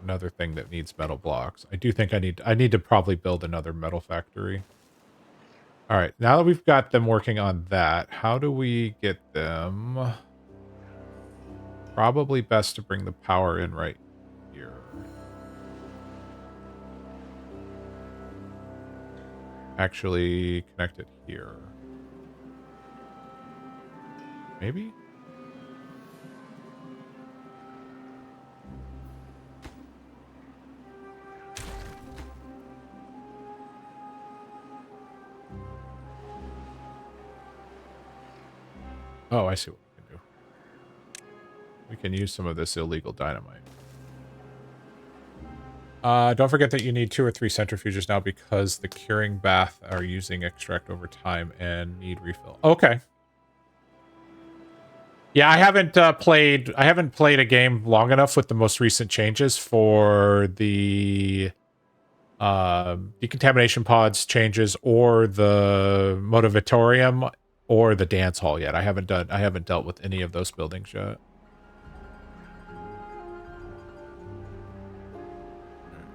Another thing that needs metal blocks. I do think I need to probably build another metal factory. All right, now that we've got them working on that, how do we get them? Probably best to bring the power in right here. Actually connect it here. Maybe? Oh, I see what we can do. We can use some of this illegal dynamite. Don't forget that you need 2 or 3 centrifuges now because the curing bath are using extract over time and need refill. Okay. Yeah, I haven't played a game long enough with the most recent changes for the decontamination pods changes or the motivatorium or the dance hall yet. I haven't dealt with any of those buildings yet.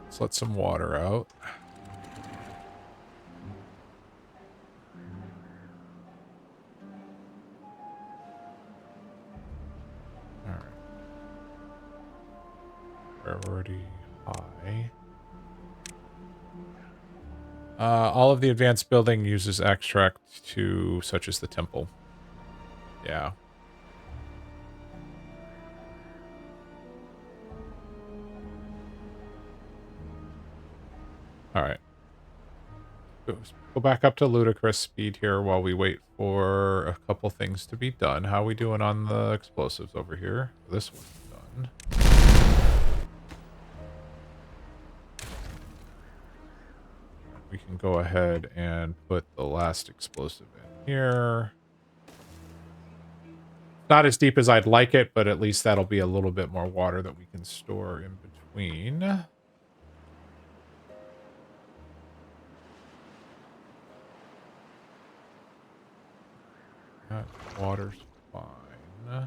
Let's let some water out. All right. Priority high. All of the advanced building uses extract to, such as the temple. Yeah. All right. Go back up to ludicrous speed here while we wait for a couple things to be done. How are we doing on the explosives over here? This one's done. We can go ahead and put the last explosive in here. Not as deep as I'd like it, but at least that'll be a little bit more water that we can store in between. That water's fine.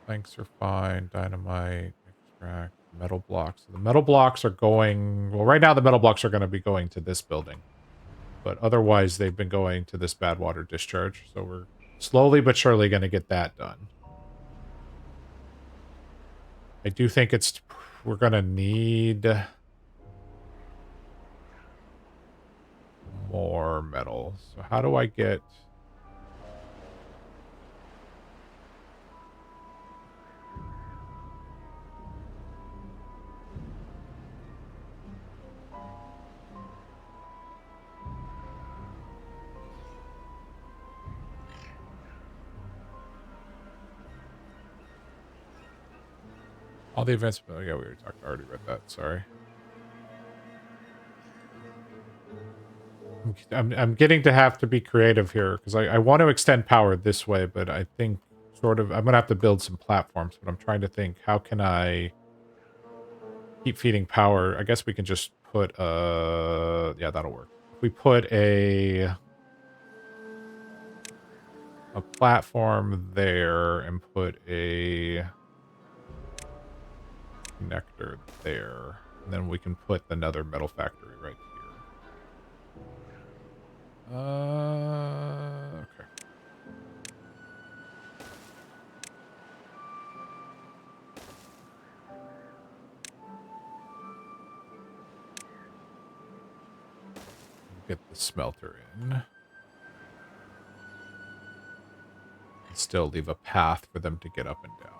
Planks are fine. Dynamite, extract, metal blocks. The metal blocks are going... Well, right now the metal blocks are going to be going to this building. But otherwise, they've been going to this bad water discharge. So we're slowly but surely going to get that done. I do think it's... We're going to need... more metal. So how do I get... All the events. Oh, yeah, we already read that. Sorry. I'm getting to have to be creative here because I want to extend power this way, but I think sort of I'm gonna have to build some platforms. But I'm trying to think, how can I keep feeding power? I guess we can just put yeah, that'll work. If we put a platform there and put a connector there, and then we can put another metal factory right here. Okay. Get the smelter in. Still leave a path for them to get up and down.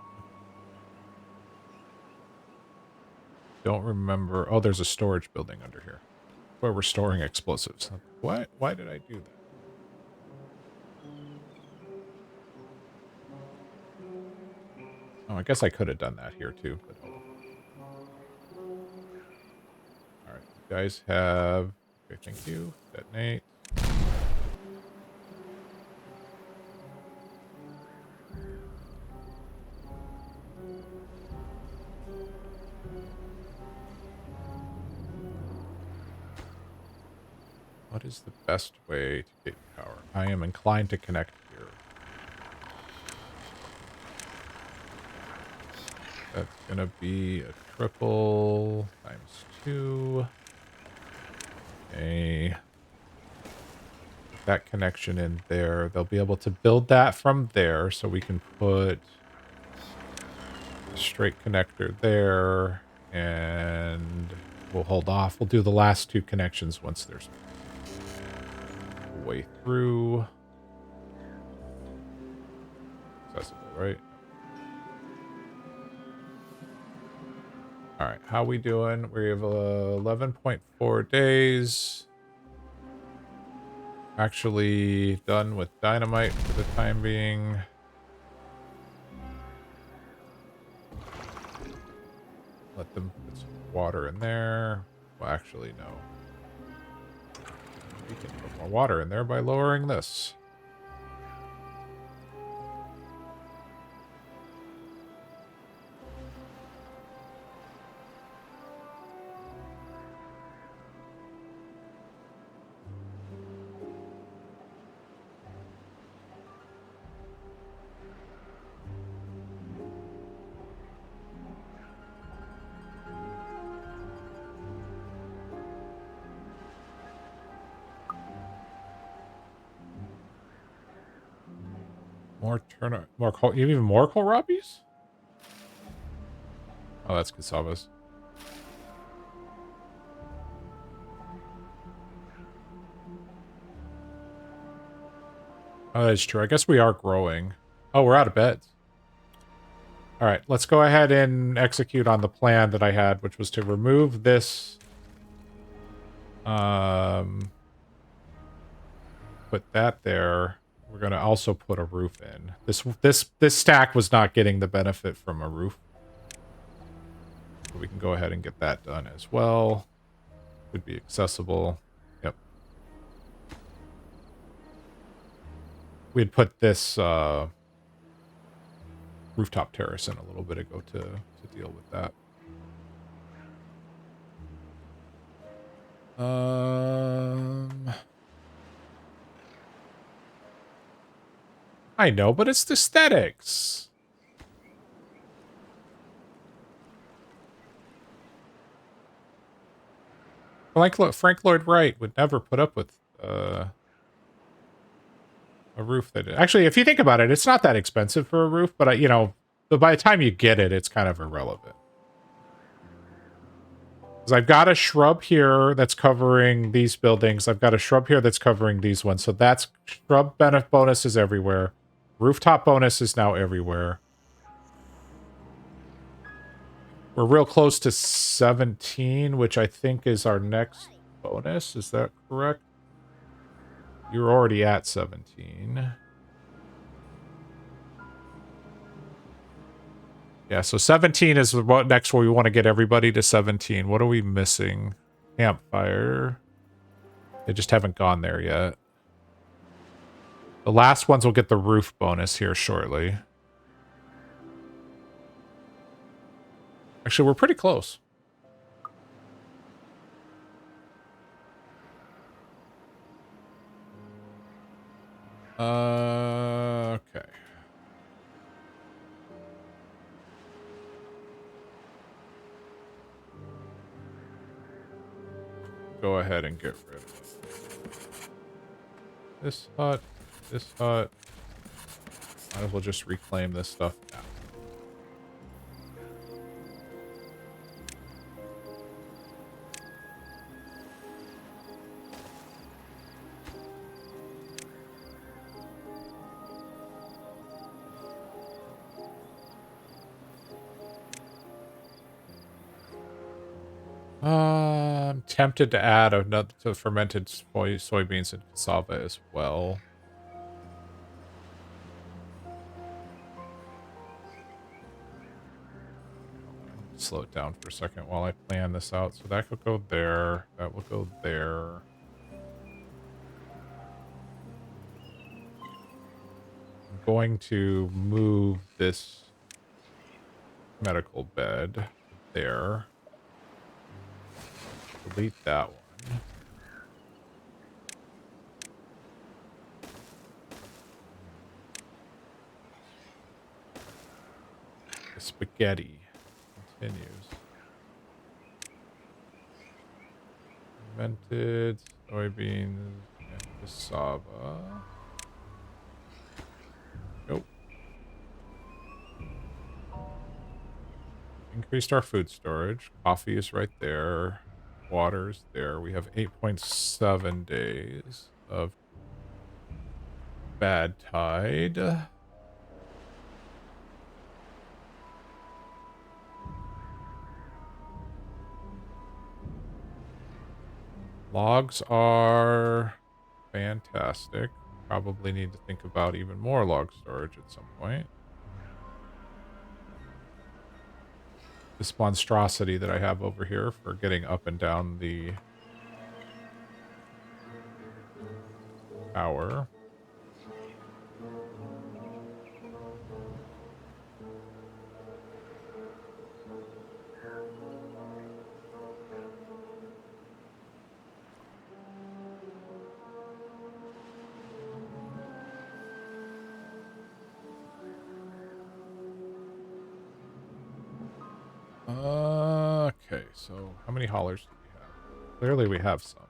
Don't remember. Oh, there's a storage building under here where we're storing explosives. What? Why did I do that? Oh, I guess I could have done that here too. But oh. All right, you guys have. Okay, thank you. Detonate. What is the best way to get power? I am inclined to connect here. That's gonna be a triple ×2. Okay. That connection in there. They'll be able to build that from there, so we can put a straight connector there, and we'll hold off. We'll do the last two connections once there's a way through. Accessible, right? All right, how we doing? We have 11.4 days. Actually done with dynamite for the time being. Let them put some water in there. Well, actually, no. We can put more water in there by lowering this. More turnip, more coal, even more kohlrabis? Oh, that's cassavas. Oh, that's true. I guess we are growing. Oh, we're out of beds. All right, let's go ahead and execute on the plan that I had, which was to remove this. Put that there. We're gonna also put a roof in. This stack was not getting the benefit from a roof. So we can go ahead and get that done as well. Would be accessible. Yep. We'd put this rooftop terrace in a little bit ago to deal with that. I know, but it's the aesthetics. Frank Lloyd Wright would never put up with a roof that... Actually, if you think about it, it's not that expensive for a roof, but, you know, by the time you get it, it's kind of irrelevant. Because I've got a shrub here that's covering these buildings. I've got a shrub here that's covering these ones. So that's shrub benefit bonus is everywhere. Rooftop bonus is now everywhere. We're real close to 17, which I think is our next bonus. Is that correct? You're already at 17. Yeah, so 17 is what next where we want to get everybody to 17. What are we missing? Campfire. They just haven't gone there yet. The last ones will get the roof bonus here shortly. Actually, we're pretty close. Okay. Go ahead and get rid of this hut, this hut. Might as well just reclaim this stuff now. I'm tempted to add another to fermented soybeans and cassava as well. Slow it down for a second while I plan this out. So that could go there. That will go there. I'm going to move this medical bed there. Delete that one. The spaghetti continues. Fermented soybeans and cassava. Nope. Increased our food storage. Coffee is right there. Water's there. We have 8.7 days of bad tide. Logs are fantastic. Probably need to think about even more log storage at some point. This monstrosity that I have over here for getting up and down the tower. Okay, so how many haulers do we have? Clearly we have some.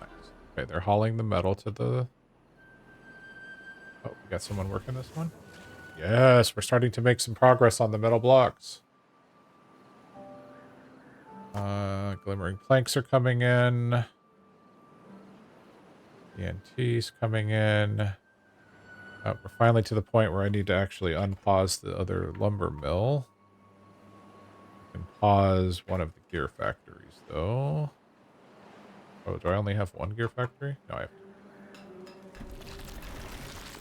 Nice. Okay, they're hauling the metal to the... Oh, we got someone working this one? Yes, we're starting to make some progress on the metal blocks. Glimmering planks are coming in. ENT's coming in. We're finally to the point where I need to actually unpause the other lumber mill. I can pause one of the gear factories, though. Oh, do I only have one gear factory? No, I have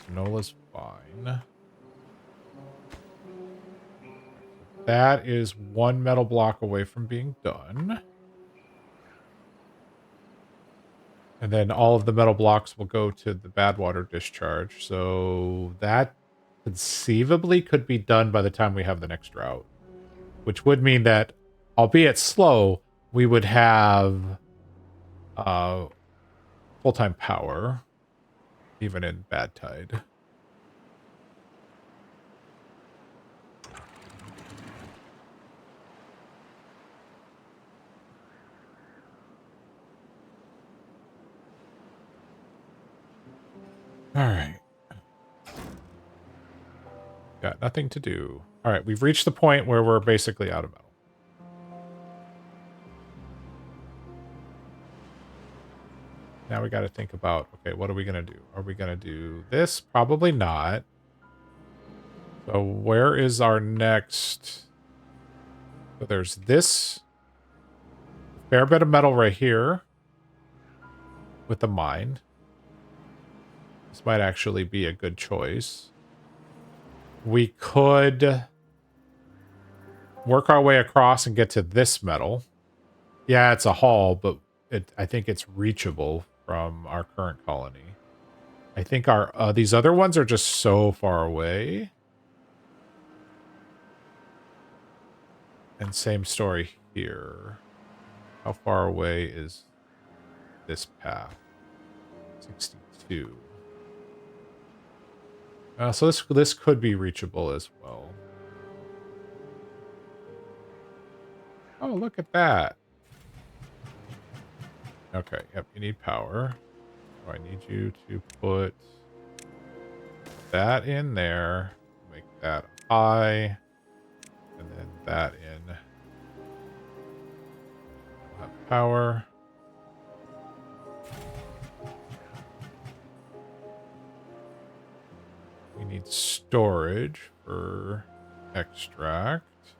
two. Canola's fine. That is one metal block away from being done. And then all of the metal blocks will go to the bad water discharge. So that conceivably could be done by the time we have the next drought. Which would mean that, albeit slow, we would have full-time power, even in bad tide. All right. Got nothing to do. All right, we've reached the point where we're basically out of metal. Now we got to think about, okay, what are we going to do? Are we going to do this? Probably not. So where is our next... So there's this fair bit of metal right here with the mine. This might actually be a good choice. We could work our way across and get to this metal. Yeah, it's a haul, but I think it's reachable from our current colony. I think our these other ones are just so far away. And same story here. How far away is this path? 62. So this could be reachable as well. Oh, look at that. Okay, yep, you need power. So I need you to put that in there. Make that high. And then that in. We'll have power. We need storage for extract,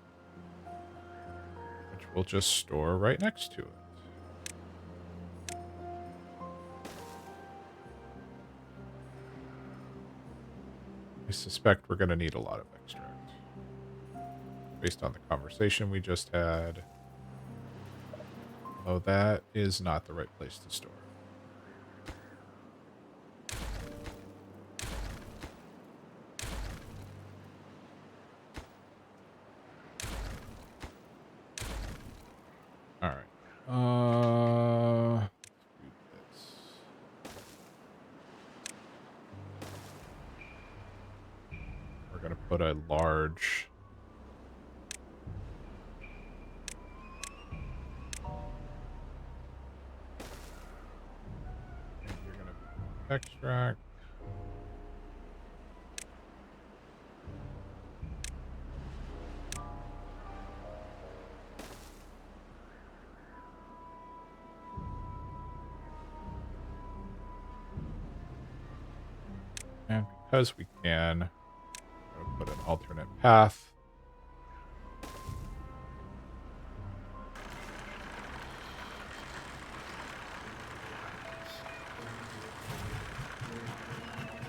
which we'll just store right next to it. I suspect we're going to need a lot of extract. Based on the conversation we just had. Oh, that is not the right place to store. All right. Let's do this. We're going to put a large... And you're going to extract. And because we can, I'm going to put an alternate path.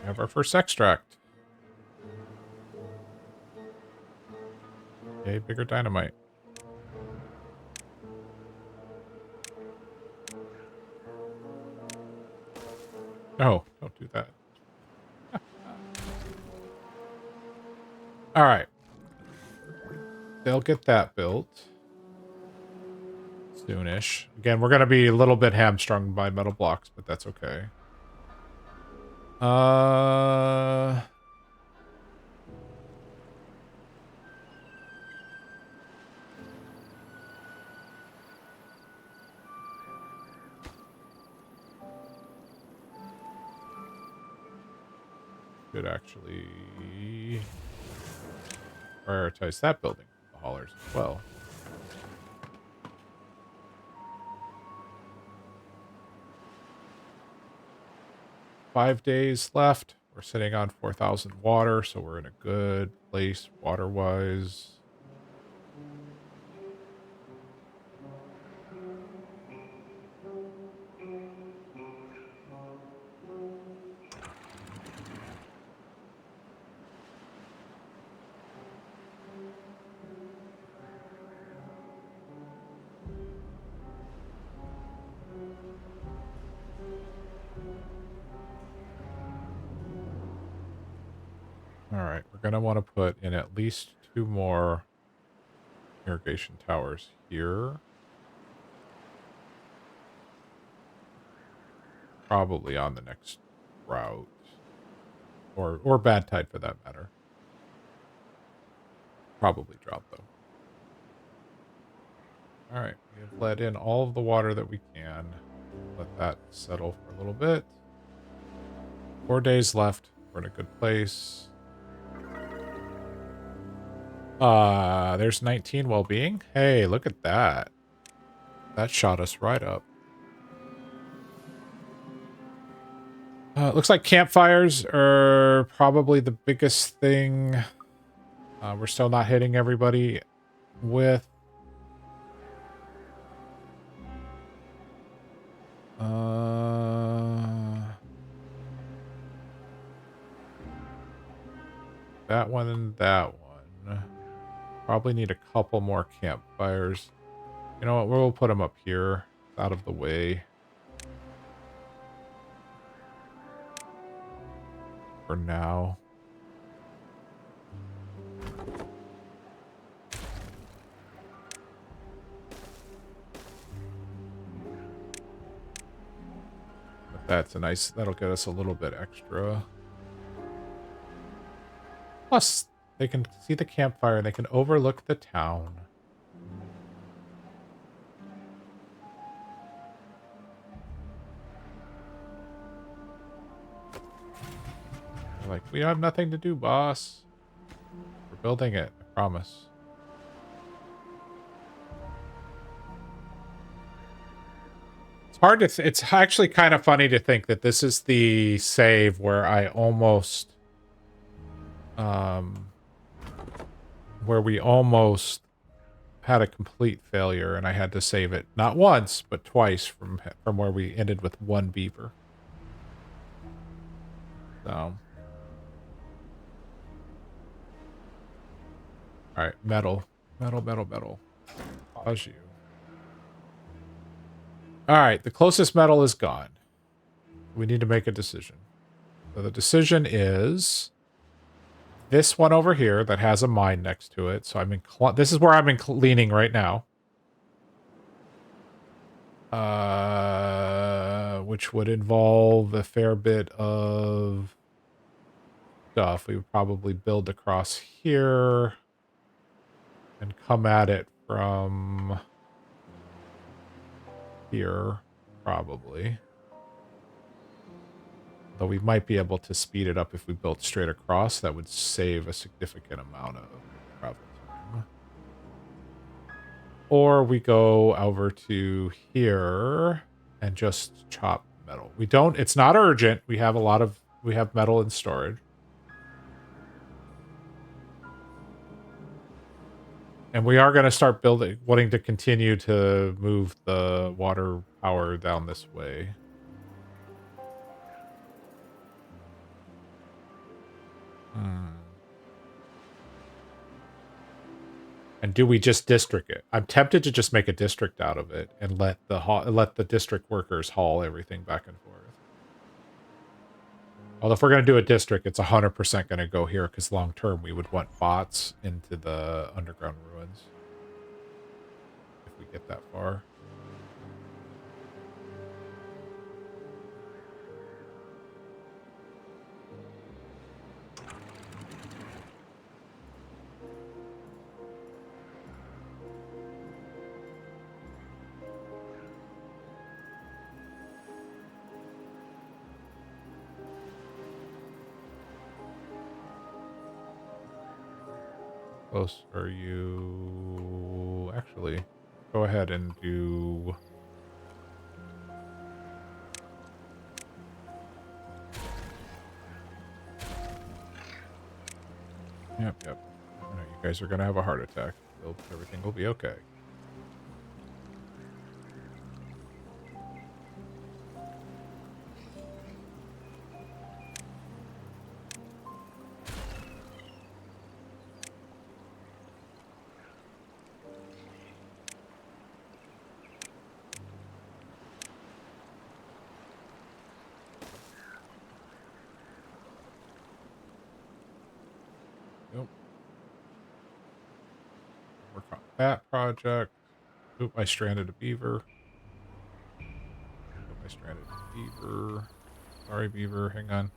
We have our first extract. Yay, bigger dynamite. No, don't do that. All right. They'll get that built soonish. Again, we're going to be a little bit hamstrung by metal blocks, but that's okay. Should actually prioritize that building, the haulers as well. Five days left. We're sitting on 4,000 water, so we're in a good place water-wise. All right, we're going to want to put in at least 2 more irrigation towers here. Probably on the next route. Or bad tide for that matter. Probably drought though. All right, we have let in all of the water that we can. Let that settle for a little bit. 4 days left. We're in a good place. There's 19 well-being. Hey, look at that. That shot us right up. Looks like campfires are probably the biggest thing we're still not hitting everybody with. That one and that one. probably need a couple more campfires. You know what? We'll put them up here, out of the way. For now. But that's a nice, that'll get us a little bit extra. Plus, they can see the campfire and they can overlook the town. They're like, we have nothing to do, boss. We're building it, I promise. It's hard to, it's actually kind of funny to think that this is the save where I almost, where we almost had a complete failure and I had to save it not once but twice from where we ended with one beaver. So, all right, metal. Pause you. All right, the closest metal is gone. We need to make a decision. So the decision is this one over here that has a mine next to it. So I'm this is where I'm leaning right now. Which would involve a fair bit of stuff. We would probably build across here and come at it from here, probably. Though we might be able to speed it up if we built straight across. That would save a significant amount of travel time. Or we go over to here and just chop metal. We don't, it's not urgent. We have we have metal in storage. And we are going to start wanting to continue to move the water power down this way. And do we just district it? I'm tempted to just make a district out of it and let the district workers haul everything back and forth. Although if we're going to do a district, it's 100% going to go here because long term we would want bots into the underground ruins. If we get that far. Close are you? Actually, go ahead and do. Yep. I know you guys are gonna have a heart attack. Everything will be okay. Work on that project. Oop, I stranded a beaver. Sorry, beaver. Hang on.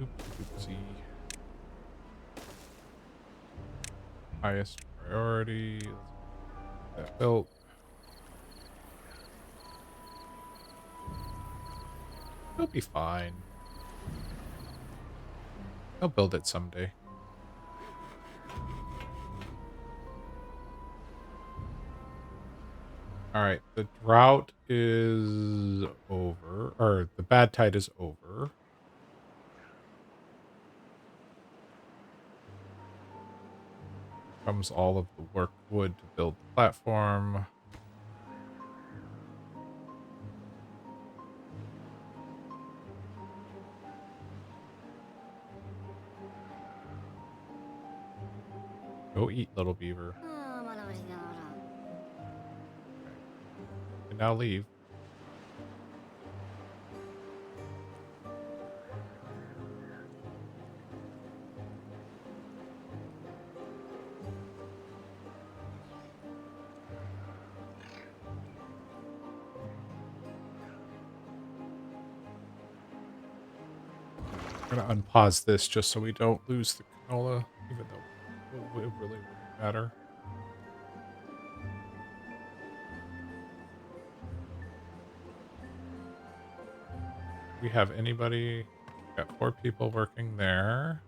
Oopsie. Highest priority. Let's get that built. He'll be fine. I'll build it someday. All right, the drought is over, or the bad tide is over. Comes all of the work wood to build the platform. Go eat, little beaver. Okay. And now leave. I'm gonna unpause this just so we don't lose the canola, even though it really wouldn't matter. We have anybody? Got 4 people working there.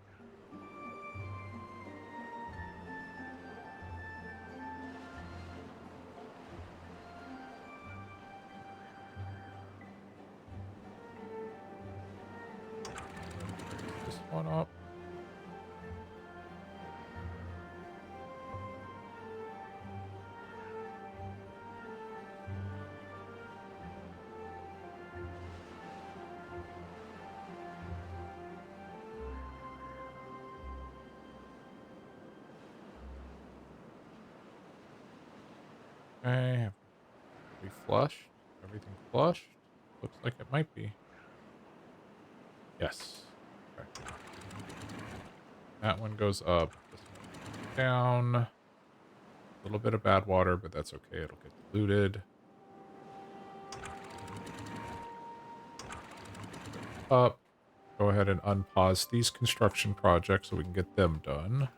Raise this one up. Okay, have we flushed? Everything flushed? Looks like it might be. Yes. Okay. That one goes up. This one goes down. A little bit of bad water, but that's okay. It'll get diluted. Up. Go ahead and unpause these construction projects so we can get them done.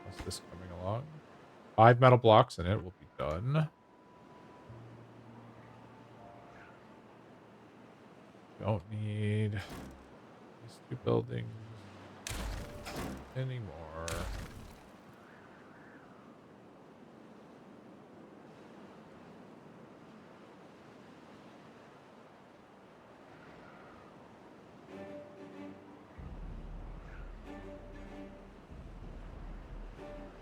How's this coming along? 5 metal blocks and it will be done. Don't need these 2 buildings anymore.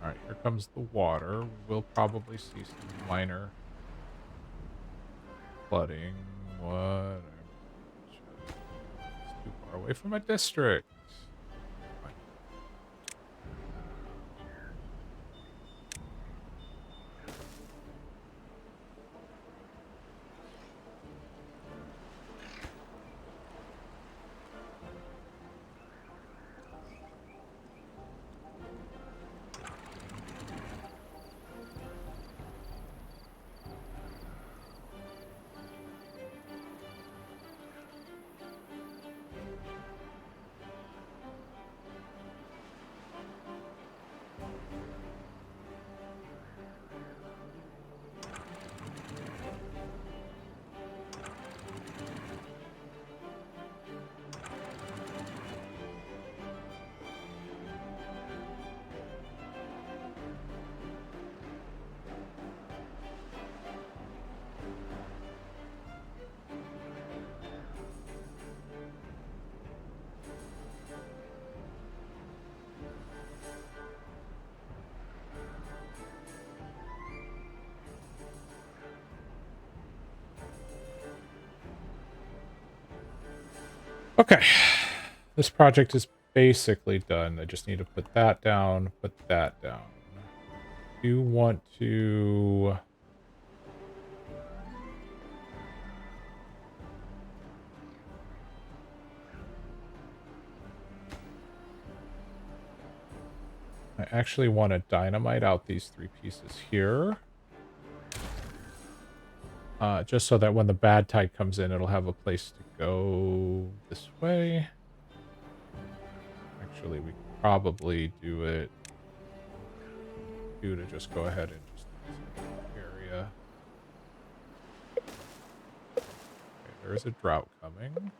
Alright, here comes the water. We'll probably see some minor flooding. Whatever. It's too far away from my district. Fine. Okay. This project is basically done. I just need to put that down, put that down. Do you want to... I actually want to dynamite out these 3 pieces here. Just so that when the bad tide comes in, it'll have a place to go this way. Actually, we could probably do it to just go ahead and just area. Okay, there is a drought coming.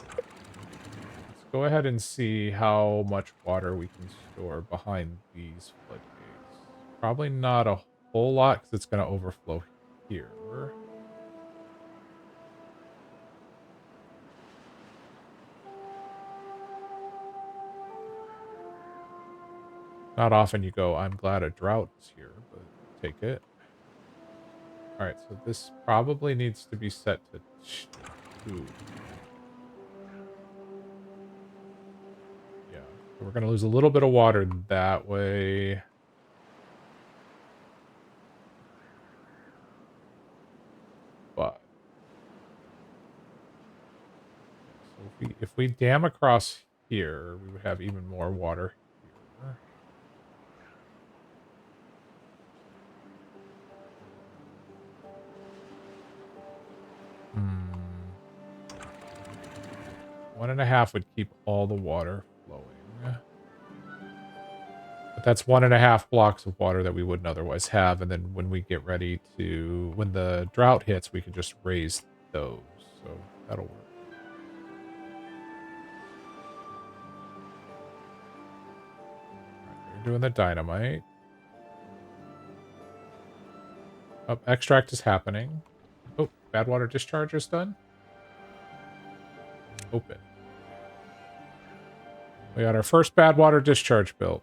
Let's go ahead and see how much water we can store behind these floodgates. Probably not a whole lot because it's going to overflow here. Not often you go, I'm glad a drought is here, but take it. All right, so this probably needs to be set to 2. Yeah, so we're going to lose a little bit of water that way. But so if we dam across here, we would have even more water here. Hmm. 1.5 would keep all the water flowing. But that's 1.5 blocks of water that we wouldn't otherwise have. And then when we get ready to, when the drought hits, we can just raise those. So that'll work. They're doing the dynamite. Oh, extract is happening. Oh, bad water discharge is done. Open. We got our first bad water discharge built.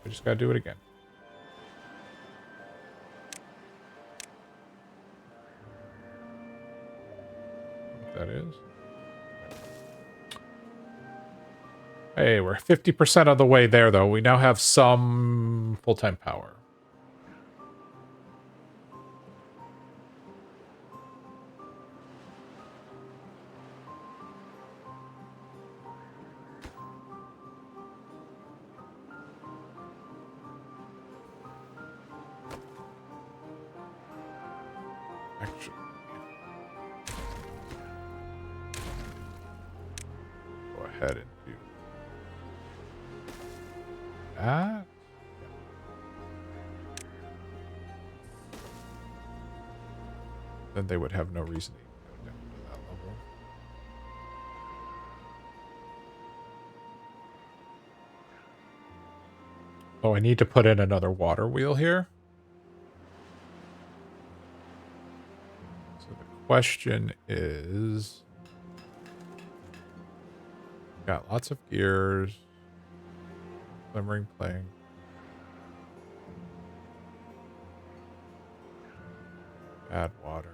We just gotta do it again. What that is. Hey, we're 50% of the way there, though. We now have some full-time power. Actually, go ahead and do that. Then they would have no reason to go down to that level. Oh, I need to put in another water wheel here. So the question is... Got lots of gears. Glimmering plank. Add water.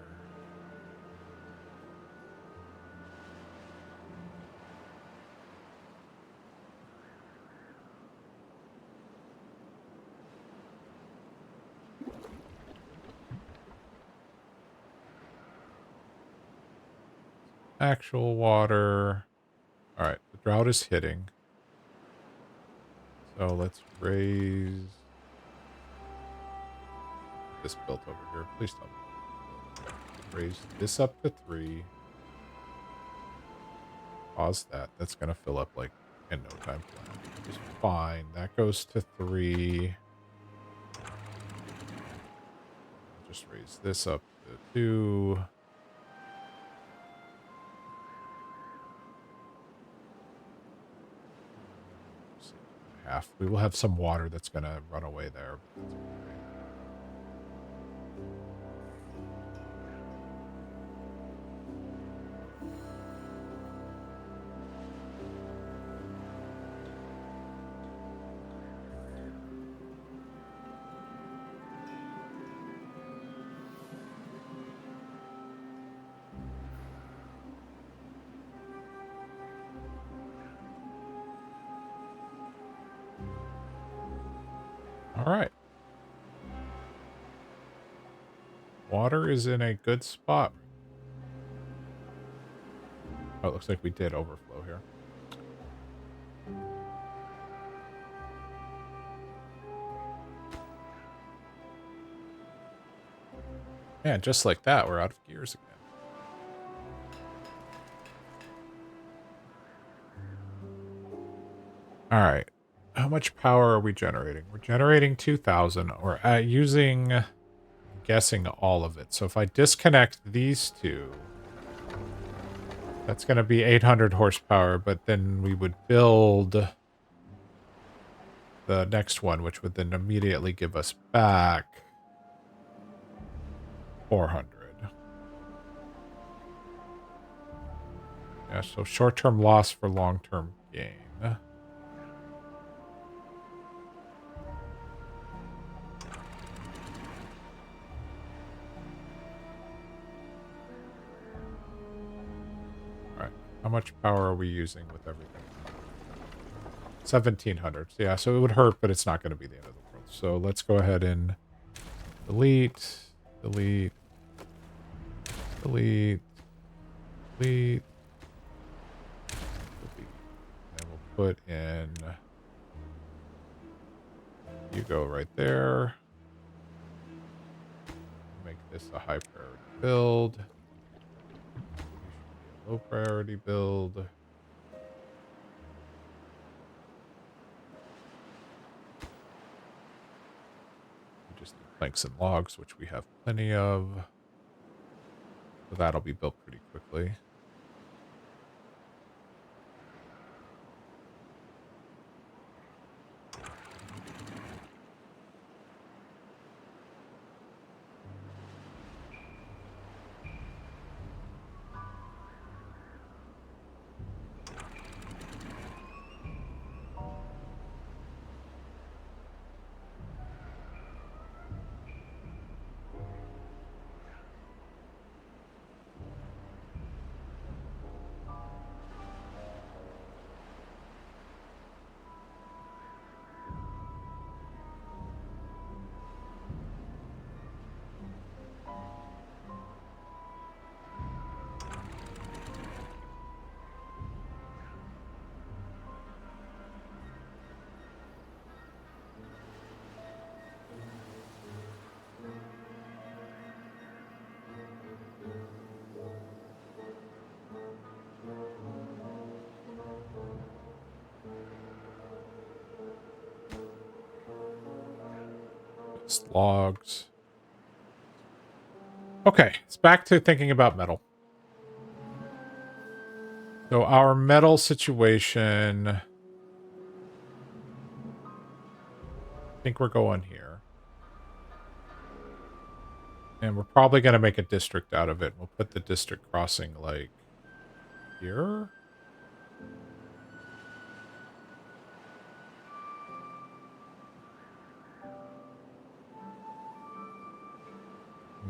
Actual water. All right, the drought is hitting. So let's raise this built over here. Please tell me. Raise this up to 3. Pause that. That's going to fill up like in no time flat. Which is fine. That goes to 3. I'll just raise this up to 2. Half. We will have some water that's going to run away there. But that's okay. All right. Water is in a good spot. Oh, it looks like we did overflow here. Yeah, just like that, we're out of gears again. All right. How much power are we generating? We're generating 2,000. We're using, guessing all of it. So if I disconnect these two, that's going to be 800 horsepower, but then we would build the next one, which would then immediately give us back 400. Yeah, so short-term loss for long-term gain. How much power are we using with everything? 1,700. Yeah, so it would hurt, but it's not going to be the end of the world. So let's go ahead and delete, delete, delete, delete, delete. And we'll put in, you go right there. Make this a high priority build. You should be a low priority build. We just need planks and logs, which we have plenty of. So that'll be built pretty quickly. Just logs. Okay, it's back to thinking about metal. So our metal situation, I think we're going here. And we're probably going to make a district out of it. We'll put the district crossing like here.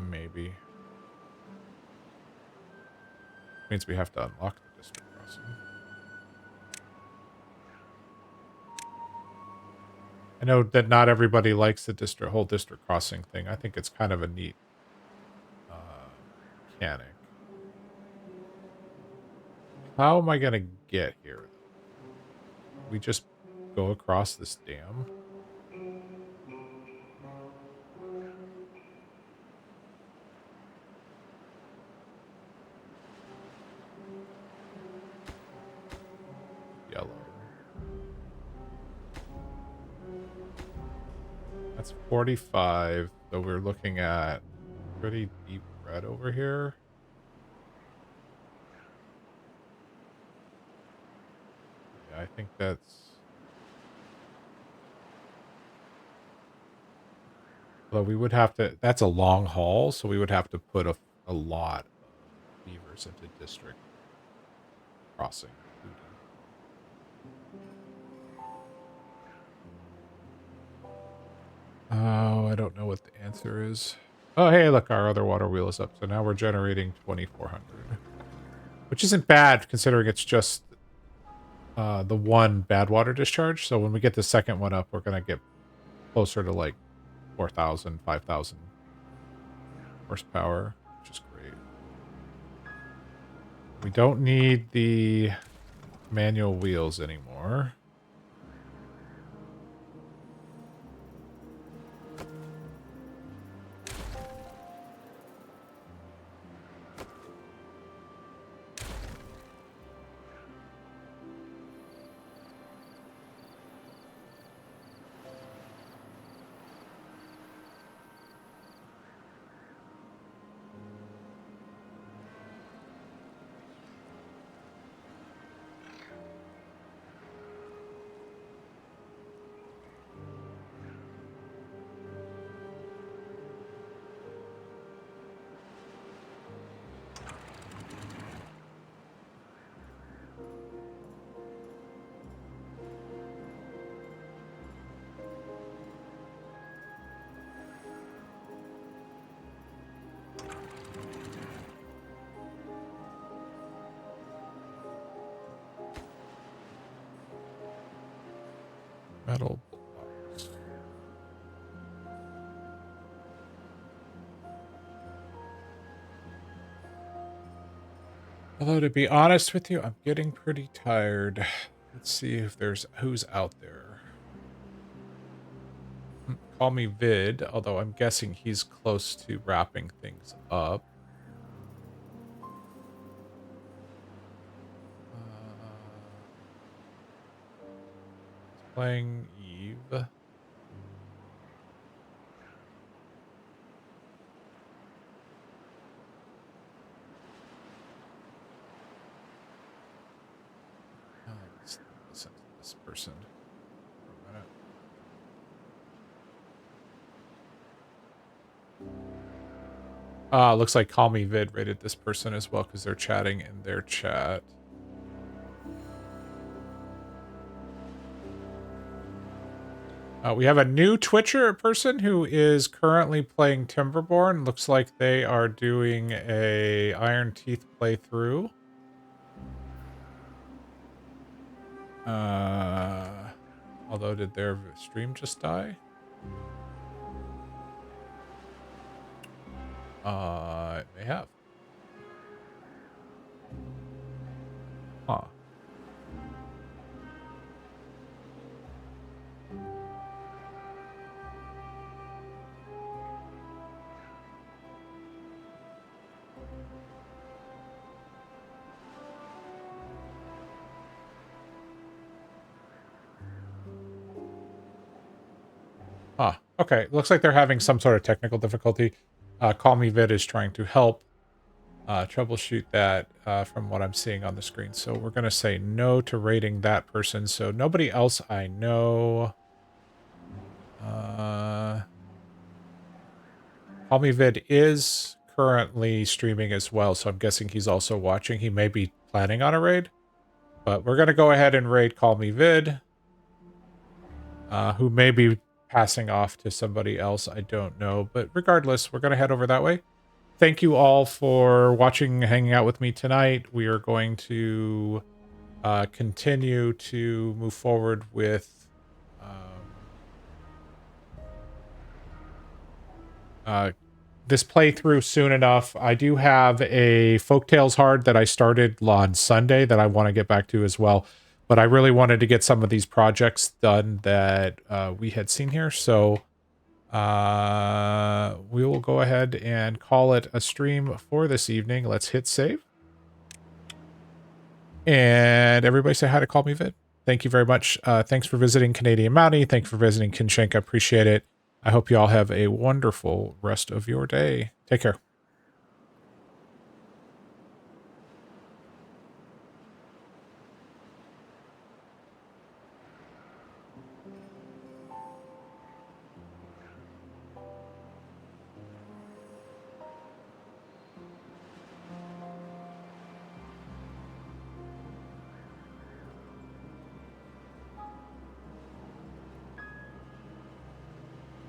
Maybe. Means we have to unlock the district crossing. I know that not everybody likes the whole district crossing thing. I think it's kind of a neat mechanic. How am I going to get here, though? We just go across this dam? Yellow. That's 45. So we're looking at pretty deep red over here. Yeah, I think that's... Well, we would have to... That's a long haul, so we would have to put a lot of beavers into district crossing. Oh, I don't know what the answer is. Oh, hey, look, our other water wheel is up. So now we're generating 2,400. Which isn't bad, considering it's just the one bad water discharge. So when we get the second one up, we're going to get closer to like 4,000, 5,000 horsepower, which is great. We don't need the manual wheels anymore. Metal box. Although, to be honest with you, I'm getting pretty tired. Let's see if there's who's out there. Call me Vid, although I'm guessing he's close to wrapping things up. Playing Eve. Let's listen to this person for a minute. Looks like Call Me Vid rated this person as well because they're chatting in their chat. We have a new Twitcher person who is currently playing Timberborn. Looks like they are doing a Ironteeth playthrough. Although, did their stream just die? It may have. Huh. Huh. Okay. Looks like they're having some sort of technical difficulty. Call Me Vid is trying to help troubleshoot that from what I'm seeing on the screen. So we're going to say no to rating that person. So nobody else I know. Call Me Vid is currently streaming as well. So I'm guessing he's also watching. He may be planning on a raid. But we're going to go ahead and raid Call Me Vid. Who may be passing off to somebody else. I don't know. But regardless, we're going to head over that way. Thank you all for watching, hanging out with me tonight. We are going to continue to move forward with this playthrough soon enough. I do have a Folktales hard that I started on Sunday that I want to get back to as well. But I really wanted to get some of these projects done that we had seen here. So we will go ahead and call it a stream for this evening. Let's hit save. And everybody say hi to Call Me Vid. Thank you very much. Thanks for visiting Canadian Mountie. Thanks for visiting Kinshenka. Appreciate it. I hope you all have a wonderful rest of your day. Take care.